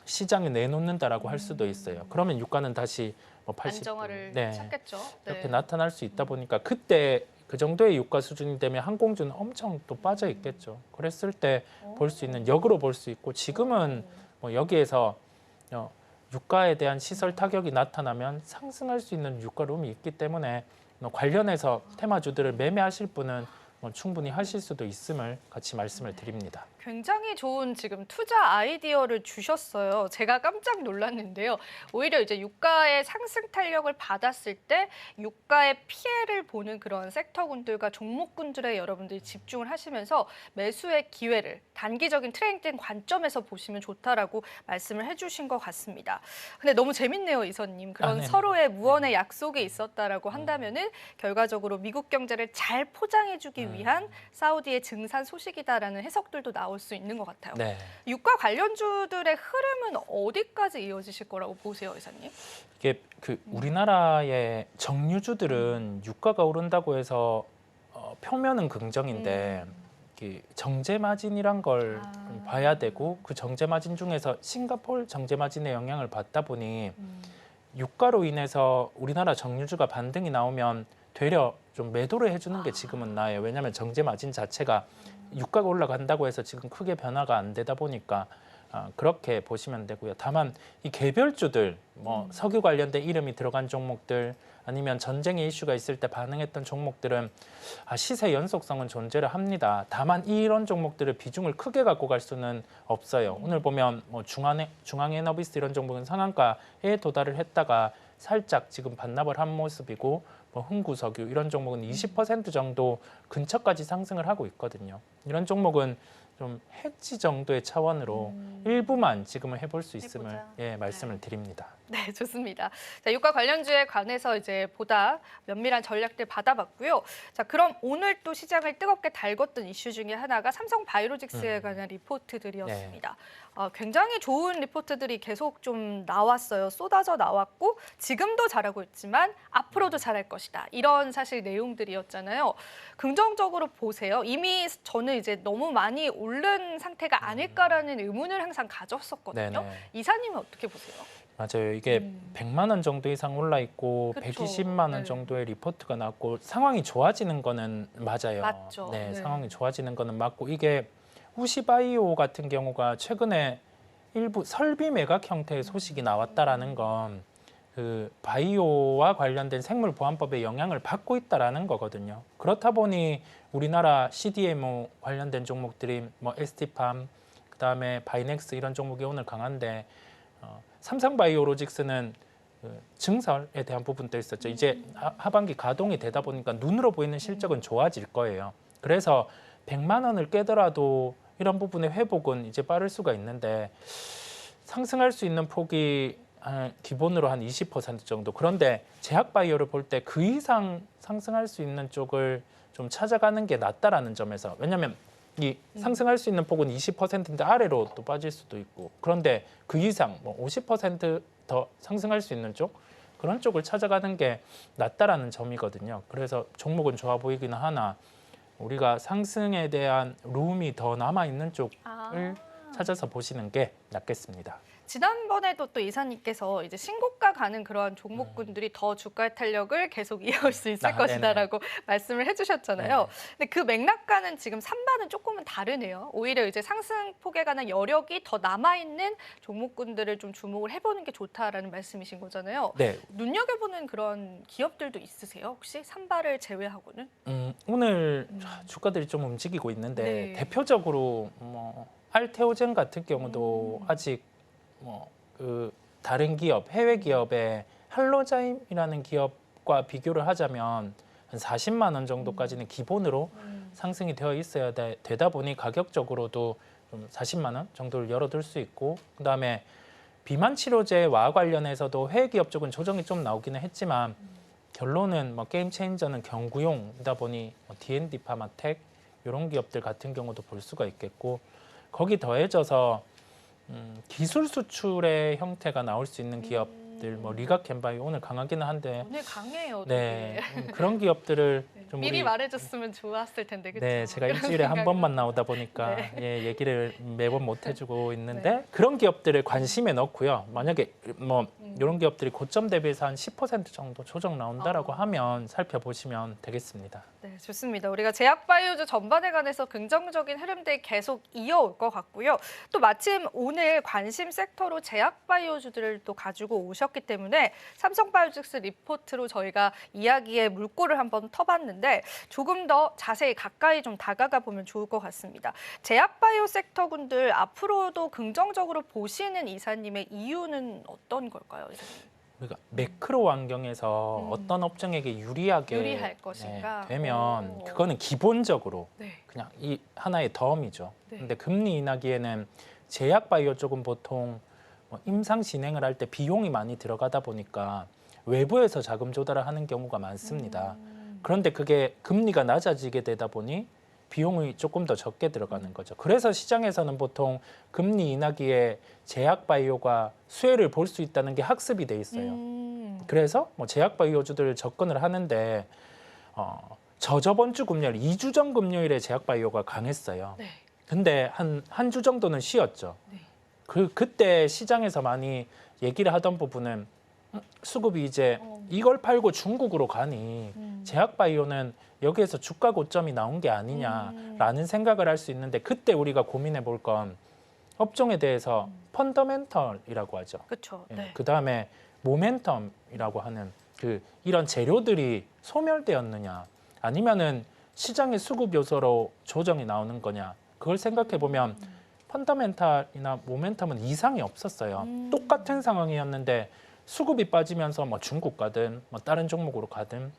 시장에 내놓는다라고 할 수도 있어요. 그러면 유가는 다시 뭐 80불 안정화를 찾겠죠. 이렇게 나타날 수 있다 보니까 그때 그 정도의 유가 수준이 되면 항공주는 엄청 또 빠져 있겠죠. 그랬을 때 볼 수 있는 역으로 볼 수 있고 지금은 뭐 여기에서 유가에 대한 시설 타격이 나타나면 상승할 수 있는 유가룸이 있기 때문에 관련해서 테마주들을 매매하실 분은 충분히 하실 수도 있음을 같이 말씀을 드립니다. 굉장히 좋은 지금 투자 아이디어를 주셨어요. 제가 깜짝 놀랐는데요. 오히려 이제 유가의 상승 탄력을 받았을 때 유가의 피해를 보는 그런 섹터군들과 종목군들에 여러분들이 집중을 하시면서 매수의 기회를 단기적인 트레이딩 관점에서 보시면 좋다라고 말씀을 해주신 것 같습니다. 근데 너무 재밌네요, 이선님. 그런 네네. 서로의 무언의 약속이 있었다라고 한다면은 결과적으로 미국 경제를 잘 포장해주기 위한 사우디의 증산 소식이다라는 해석들도 나올 수 있는 것 같아요. 네. 유가 관련주들의 흐름은 어디까지 이어지실 거라고 보세요, 이사님? 이게 그 우리나라의 정유주들은 유가가 오른다고 해서 표면은 긍정인데 이게 정제 마진이란 걸 봐야 되고 그 정제 마진 중에서 싱가포르 정제 마진의 영향을 받다 보니 유가로 인해서 우리나라 정유주가 반등이 나오면 되려 좀 매도를 해주는 게 지금은 나아요. 왜냐하면 정제 마진 자체가 유가가 올라간다고 해서 지금 크게 변화가 안 되다 보니까 그렇게 보시면 되고요. 다만 이 개별주들, 뭐 석유 관련된 이름이 들어간 종목들 아니면 전쟁의 이슈가 있을 때 반응했던 종목들은 시세 연속성은 존재를 합니다. 다만 이런 종목들을 비중을 크게 갖고 갈 수는 없어요. 오늘 보면 뭐 중앙에너비스 이런 종목은 상한가에 도달을 했다가 살짝 지금 반납을 한 모습이고 뭐 흥구석유 이런 종목은 20% 정도 근처까지 상승을 하고 있거든요. 이런 종목은 좀 해지 정도의 차원으로 일부만 지금은 해볼 수 있음을 말씀을 드립니다. 네, 좋습니다. 자, 유가 관련주에 관해서 이제 보다 면밀한 전략들 받아봤고요. 자, 그럼 오늘 또 시장을 뜨겁게 달궜던 이슈 중에 하나가 삼성 바이오로직스에 관한 리포트들이었습니다. 굉장히 좋은 리포트들이 계속 좀 나왔어요. 쏟아져 나왔고 지금도 잘하고 있지만 앞으로도 잘할 것이다. 이런 사실 내용들이었잖아요. 긍정적으로 보세요. 이미 저는 이제 너무 많이 오른 상태가 아닐까라는 의문을 항상 가졌었거든요. 네네. 이사님은 어떻게 보세요? 맞아요. 이게 100만 원 정도 이상 올라 있고 그쵸. 120만 원 네. 정도의 리포트가 나왔고 상황이 좋아지는 거는 맞아요. 맞죠. 네, 네. 상황이 좋아지는 거는 맞고 이게 우시바이오 같은 경우가 최근에 일부 설비 매각 형태의 소식이 나왔다라는 건 그 바이오와 관련된 생물보안법의 영향을 받고 있다라는 거거든요. 그렇다 보니 우리나라 CDMO 관련된 종목들이 뭐 ST팜, 그다음에 바이넥스 이런 종목이 오늘 강한데 삼성바이오로직스는 그 증설에 대한 부분도 있었죠. 이제 하반기 가동이 되다 보니까 눈으로 보이는 실적은 좋아질 거예요. 그래서 100만 원을 깨더라도 이런 부분의 회복은 이제 빠를 수가 있는데 상승할 수 있는 폭이 기본으로 한 20% 정도. 그런데 제약바이오를 볼 때 그 이상 상승할 수 있는 쪽을 좀 찾아가는 게 낫다라는 점에서 왜냐하면 이 상승할 수 있는 폭은 20%인데 아래로 또 빠질 수도 있고 그런데 그 이상 뭐 50% 상승할 수 있는 쪽 그런 쪽을 찾아가는 게 낫다라는 점이거든요. 그래서 종목은 좋아 보이기는 하나 우리가 상승에 대한 룸이 더 남아 있는 쪽을 찾아서 보시는 게 낫겠습니다. 지난번에도 또 이사님께서 이제 신고가 가는 그런 종목군들이 더 주가 탄력을 계속 이어올 수 있을 것이다라고 말씀을 해주셨잖아요. 근데 그 맥락과는 지금 산반은 조금은 다르네요. 오히려 이제 상승폭에 관한 여력이 더 남아있는 종목군들을 좀 주목을 해보는 게 좋다라는 말씀이신 거잖아요. 네. 눈여겨보는 그런 기업들도 있으세요? 혹시 산발을 제외하고는? 오늘 주가들이 좀 움직이고 있는데 네. 대표적으로 뭐 알테오젠 같은 경우도 아직 뭐 그 다른 기업 해외 기업의 할로자임이라는 기업과 비교를 하자면 한 40만 원 정도까지는 기본으로 상승이 되어 있어야 되다 보니 가격적으로도 좀 40만 원 정도를 열어둘 수 있고 그다음에 비만 치료제와 관련해서도 해외 기업 쪽은 조정이 좀 나오기는 했지만 결론은 뭐 게임 체인저는 경구용이다 보니 뭐 D&D 파마텍 이런 기업들 같은 경우도 볼 수가 있겠고 거기 더해져서 기술 수출의 형태가 나올 수 있는 기업들 뭐 리가캔바이오 오늘 강하기는 한데 오늘 강해요. 네 되게. 그런 기업들을 좀 미리 우리 말해줬으면 좋았을 텐데 그렇죠? 네, 제가 일주일에 한 번만 나오다 보니까 네. 예, 얘기를 매번 못 해주고 있는데 네. 그런 기업들을 관심에 넣고요. 만약에 뭐 이런 기업들이 고점 대비해서 한 10% 정도 조정 나온다라고 하면 살펴보시면 되겠습니다. 네, 좋습니다. 우리가 제약바이오주 전반에 관해서 긍정적인 흐름들 계속 이어올 것 같고요. 또 마침 오늘 관심 섹터로 제약바이오주들을 또 가지고 오셨기 때문에 삼성바이오직스 리포트로 저희가 이야기의 물꼬를 한번 터봤는데 조금 더 자세히 가까이 좀 다가가 보면 좋을 것 같습니다. 제약바이오 섹터군들 앞으로도 긍정적으로 보시는 이사님의 이유는 어떤 걸까요, 이사님? 우리가 매크로 환경에서 어떤 업종에게 유리하게 유리할 것인가? 되면 오. 그거는 기본적으로 네. 그냥 이 하나의 덤이죠. 네. 근데 금리 인하기에는 제약바이오 쪽은 보통 뭐 임상 진행을 할 때 비용이 많이 들어가다 보니까 외부에서 자금 조달을 하는 경우가 많습니다. 그런데 그게 금리가 낮아지게 되다 보니 비용이 조금 더 적게 들어가는 거죠. 그래서 시장에서는 보통 금리 인하기에 제약바이오가 수혜를 볼 수 있다는 게 학습이 돼 있어요. 그래서 뭐 제약바이오주들 접근을 하는데 저번 주 금요일, 2주 전 금요일에 제약바이오가 강했어요. 네. 근데 한 주 정도는 쉬었죠. 네. 그때 시장에서 많이 얘기를 하던 부분은 수급이 이제 이걸 팔고 중국으로 가니 제약바이오는 여기에서 주가 고점이 나온 게 아니냐라는 생각을 할 수 있는데 그때 우리가 고민해 볼 건 업종에 대해서 펀더멘털이라고 하죠. 그렇죠. 예, 네. 그다음에 모멘텀이라고 하는 이런 재료들이 소멸되었느냐 아니면은 시장의 수급 요소로 조정이 나오는 거냐 그걸 생각해 보면 펀더멘탈이나 모멘텀은 이상이 없었어요. 똑같은 상황이었는데 수급이 빠지면서 뭐 중국 가든 뭐 다른 종목으로 가든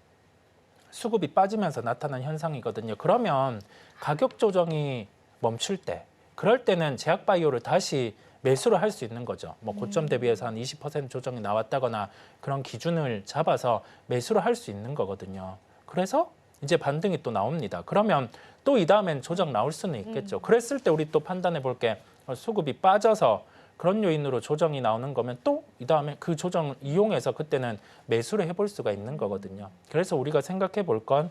수급이 빠지면서 나타난 현상이거든요. 그러면 가격 조정이 멈출 때 그럴 때는 제약바이오를 다시 매수를 할 수 있는 거죠. 뭐 고점 대비해서 한 20% 조정이 나왔다거나 그런 기준을 잡아서 매수를 할 수 있는 거거든요. 그래서 이제 반등이 또 나옵니다. 그러면 또 이 다음엔 조정 나올 수는 있겠죠. 그랬을 때 우리 또 판단해 볼 게 수급이 빠져서 그런 요인으로 조정이 나오는 거면 또 이 다음에 그 조정을 이용해서 그때는 매수를 해볼 수가 있는 거거든요. 그래서 우리가 생각해 볼 건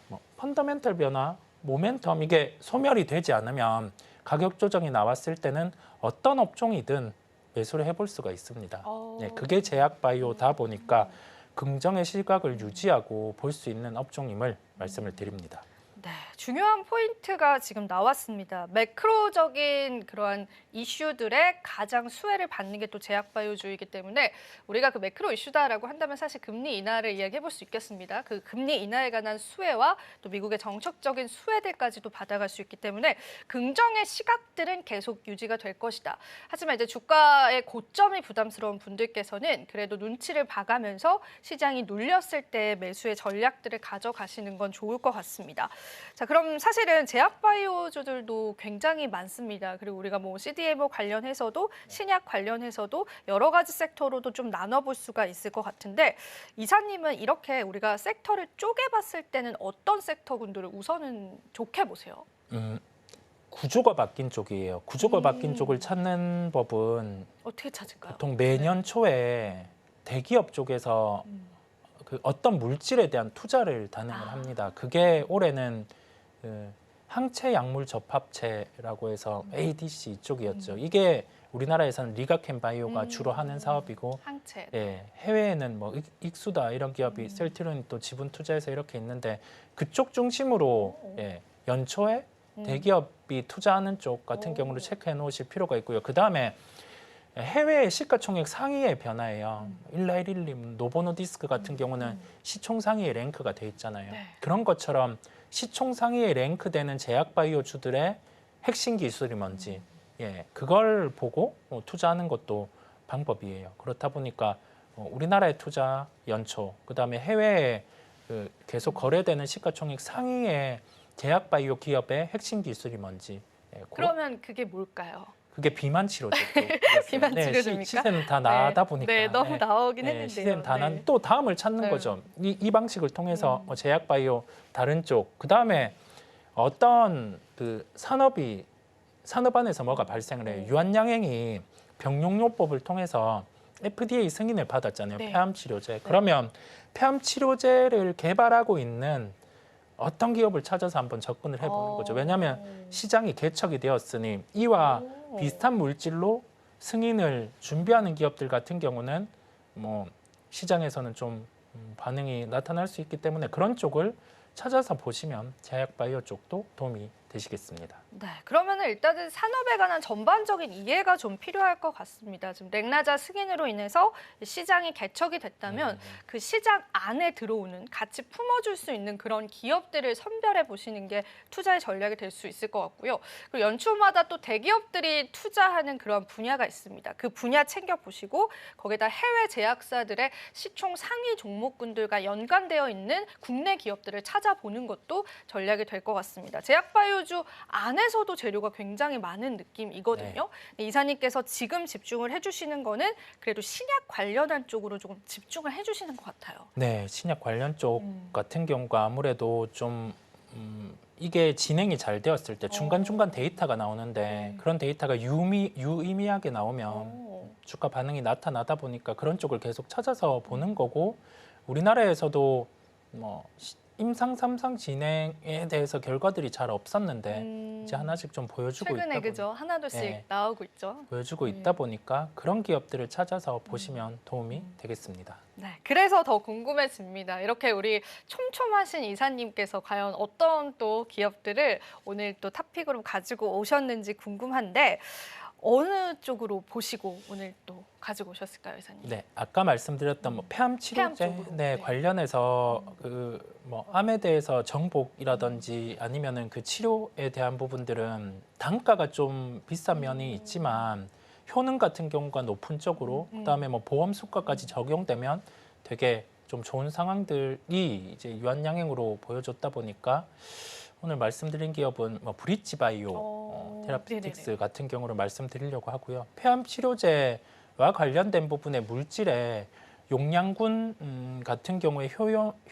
뭐 펀더멘털 변화, 모멘텀 이게 소멸이 되지 않으면 가격 조정이 나왔을 때는 어떤 업종이든 매수를 해볼 수가 있습니다. 네, 그게 제약바이오다 보니까 긍정의 시각을 유지하고 볼 수 있는 업종임을 말씀을 드립니다. 네, 중요한 포인트가 지금 나왔습니다. 매크로적인 그러한 이슈들의 가장 수혜를 받는 게 또 제약바이오주이기 때문에 우리가 그 매크로 이슈다라고 한다면 사실 금리 인하를 이야기해 볼 수 있겠습니다. 그 금리 인하에 관한 수혜와 또 미국의 정책적인 수혜들까지도 받아갈 수 있기 때문에 긍정의 시각들은 계속 유지가 될 것이다. 하지만 이제 주가의 고점이 부담스러운 분들께서는 그래도 눈치를 봐가면서 시장이 눌렸을 때 매수의 전략들을 가져가시는 건 좋을 것 같습니다. 자, 그럼 사실은 제약바이오주들도 굉장히 많습니다. 그리고 우리가 뭐 CDMO 관련해서도 신약 관련해서도 여러 가지 섹터로도 좀 나눠볼 수가 있을 것 같은데 이사님은 이렇게 우리가 섹터를 쪼개봤을 때는 어떤 섹터군들을 우선은 좋게 보세요? 구조가 바뀐 쪽이에요. 구조가 바뀐 쪽을 찾는 법은 어떻게 찾을까요? 보통 매년 초에 대기업 쪽에서 그 어떤 물질에 대한 투자를 단행을 합니다. 그게 올해는 항체 약물 접합체라고 해서 ADC 이쪽이었죠. 이게 우리나라에서는 리가캔바이오가 주로 하는 사업이고 항체. 예, 해외에는 뭐 익수다 이런 기업이 셀트리온이 또 지분 투자해서 이렇게 있는데 그쪽 중심으로 예, 연초에 대기업이 투자하는 쪽 같은 경우를 체크해 놓으실 필요가 있고요. 그다음에 해외 시가총액 상위의 변화예요. 1112, 노보노디스크 같은 경우는 시총 상위에 랭크가 돼 있잖아요. 네. 그런 것처럼 시총 상위에 랭크되는 제약바이오주들의 핵심 기술이 뭔지 예, 그걸 보고 투자하는 것도 방법이에요. 그렇다 보니까 우리나라의 투자 연초, 그다음에 해외에 계속 거래되는 시가총액 상위의 제약바이오 기업의 핵심 기술이 뭔지 예, 그러면 그게 뭘까요? 그게 비만 치료제. 비만 치료제입니까? 시세는 다 나다 보니까. 네, 너무 나오긴 네, 했는데요. 시세는 다 네. 또 다음을 찾는 네. 거죠. 이 방식을 통해서 제약바이오 다른 쪽, 그 다음에 어떤 그 산업 안에서 뭐가 발생을 해요. 유한양행이 병용요법을 통해서 FDA 승인을 받았잖아요. 네. 폐암 치료제. 그러면 폐암 치료제를 개발하고 있는 어떤 기업을 찾아서 한번 접근을 해보는 거죠. 왜냐하면 시장이 개척이 되었으니 이와 비슷한 물질로 승인을 준비하는 기업들 같은 경우는 뭐 시장에서는 좀 반응이 나타날 수 있기 때문에 그런 쪽을 찾아서 보시면 제약바이오 쪽도 도움이 되시겠습니다. 네, 그러면 일단은 산업에 관한 전반적인 이해가 좀 필요할 것 같습니다. 지금 렉나자 승인으로 인해서 시장이 개척이 됐다면 그 시장 안에 들어오는 같이 품어줄 수 있는 그런 기업들을 선별해 보시는 게 투자의 전략이 될 수 있을 것 같고요. 그리고 연초마다 또 대기업들이 투자하는 그런 분야가 있습니다. 그 분야 챙겨보시고 거기다 해외 제약사들의 시총 상위 종목군들과 연관되어 있는 국내 기업들을 찾아보는 것도 전략이 될 것 같습니다. 제약바이오주 안에서도 재료가 굉장히 많은 느낌이거든요. 네. 이사님께서 지금 집중을 해주시는 거는 그래도 신약 관련한 쪽으로 조금 집중을 해주시는 것 같아요. 네, 신약 관련 쪽 같은 경우가 아무래도 좀 이게 진행이 잘 되었을 때 중간중간 데이터가 나오는데 그런 데이터가 유의미하게 나오면 주가 반응이 나타나다 보니까 그런 쪽을 계속 찾아서 보는 거고 우리나라에서도 뭐 임상 3상 진행에 대해서 결과들이 잘 없었는데 이제 하나씩 좀 보여주고 최근에 있다 그죠? 하나둘씩 네. 나오고 있죠. 보여주고 있다 보니까 그런 기업들을 찾아서 보시면 도움이 되겠습니다. 네, 그래서 더 궁금해집니다. 이렇게 우리 촘촘하신 이사님께서 과연 어떤 또 기업들을 오늘 또 탑픽으로 가지고 오셨는지 궁금한데 어느 쪽으로 보시고 오늘 또 가지고 오셨을까요, 이사님? 네, 아까 말씀드렸던 뭐 폐암 치료제 쪽으로. 네, 네. 관련해서 그 뭐 암에 대해서 정복이라든지 아니면은 그 치료에 대한 부분들은 단가가 좀 비싼 면이 있지만 효능 같은 경우가 높은 쪽으로 그다음에 뭐 보험 수가까지 적용되면 되게 좀 좋은 상황들이 이제 유한양행으로 보여줬다 보니까 오늘 말씀드린 기업은 뭐 브릿지바이오 테라피틱스 네네네. 같은 경우를 말씀드리려고 하고요. 폐암 치료제와 관련된 부분의 물질에 용량군 같은 경우에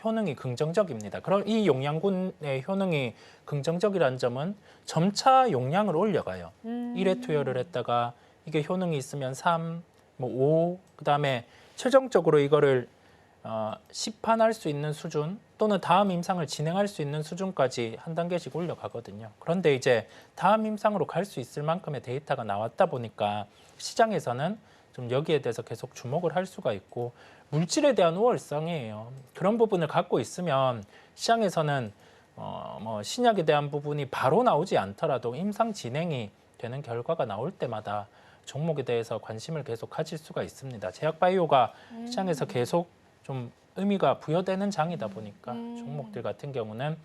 효능이 긍정적입니다. 그럼 이 용량군의 효능이 긍정적이라는 점은 점차 용량을 올려가요. 1회 투여를 했다가 이게 효능이 있으면 3, 뭐 5, 그다음에 최종적으로 이거를 시판할 수 있는 수준 또는 다음 임상을 진행할 수 있는 수준까지 한 단계씩 올려가거든요. 그런데 이제 다음 임상으로 갈 수 있을 만큼의 데이터가 나왔다 보니까 시장에서는 좀 여기에 대해서 계속 주목을 할 수가 있고 물질에 대한 우월성이에요. 그런 부분을 갖고 있으면 시장에서는 뭐 신약에 대한 부분이 바로 나오지 않더라도 임상 진행이 되는 결과가 나올 때마다 종목에 대해서 관심을 계속 가질 수가 있습니다. 제약바이오가 시장에서 계속 좀 의미가 부여되는 장이다 보니까 종목들 같은 경우는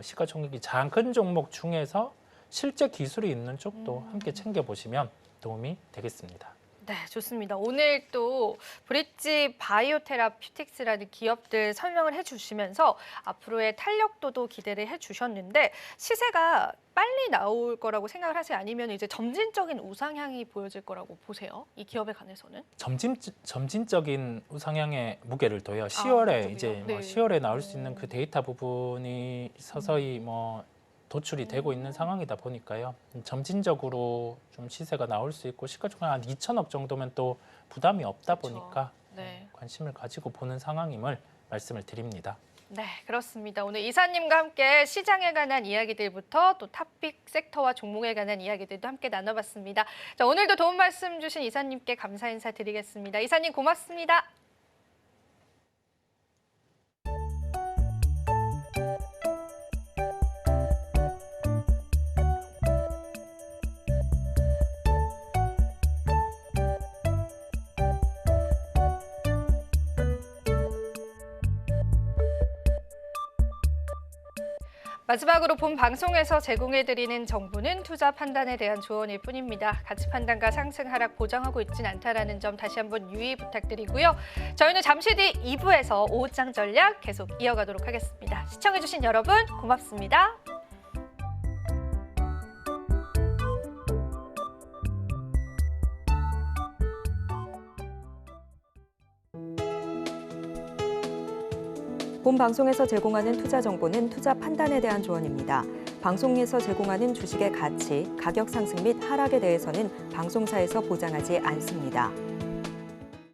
시가총액이 작은 종목 중에서 실제 기술이 있는 쪽도 함께 챙겨보시면 도움이 되겠습니다. 네, 좋습니다. 오늘 또 브릿지 바이오테라피틱스라는 기업들 설명을 해주시면서 앞으로의 탄력도도 기대를 해주셨는데 시세가 빨리 나올 거라고 생각을 하세요? 아니면 이제 점진적인 우상향이 보여질 거라고 보세요? 이 기업에 관해서는? 점진적인 우상향의 무게를 둬요. 10월에 그쪽이요? 이제 뭐 네. 10월에 나올 수 있는 그 데이터 부분이 서서히 뭐 도출이 되고 있는 상황이다 보니까요. 점진적으로 좀 시세가 나올 수 있고 시가총액 한 2천억 정도면 또 부담이 없다 그렇죠. 보니까 네. 관심을 가지고 보는 상황임을 말씀을 드립니다. 네, 그렇습니다. 오늘 이사님과 함께 시장에 관한 이야기들부터 또 탑픽 섹터와 종목에 관한 이야기들도 함께 나눠봤습니다. 자, 오늘도 도움 말씀 주신 이사님께 감사 인사 드리겠습니다. 이사님 고맙습니다. 마지막으로 본 방송에서 제공해드리는 정보는 투자 판단에 대한 조언일 뿐입니다. 가치 판단과 상승 하락 보장하고 있진 않다라는 점 다시 한번 유의 부탁드리고요. 저희는 잠시 뒤 2부에서 오후장 전략 계속 이어가도록 하겠습니다. 시청해주신 여러분 고맙습니다. 본 방송에서 제공하는 투자 정보는 투자 판단에 대한 조언입니다. 방송에서 제공하는 주식의 가치, 가격 상승 및 하락에 대해서는 방송사에서 보장하지 않습니다.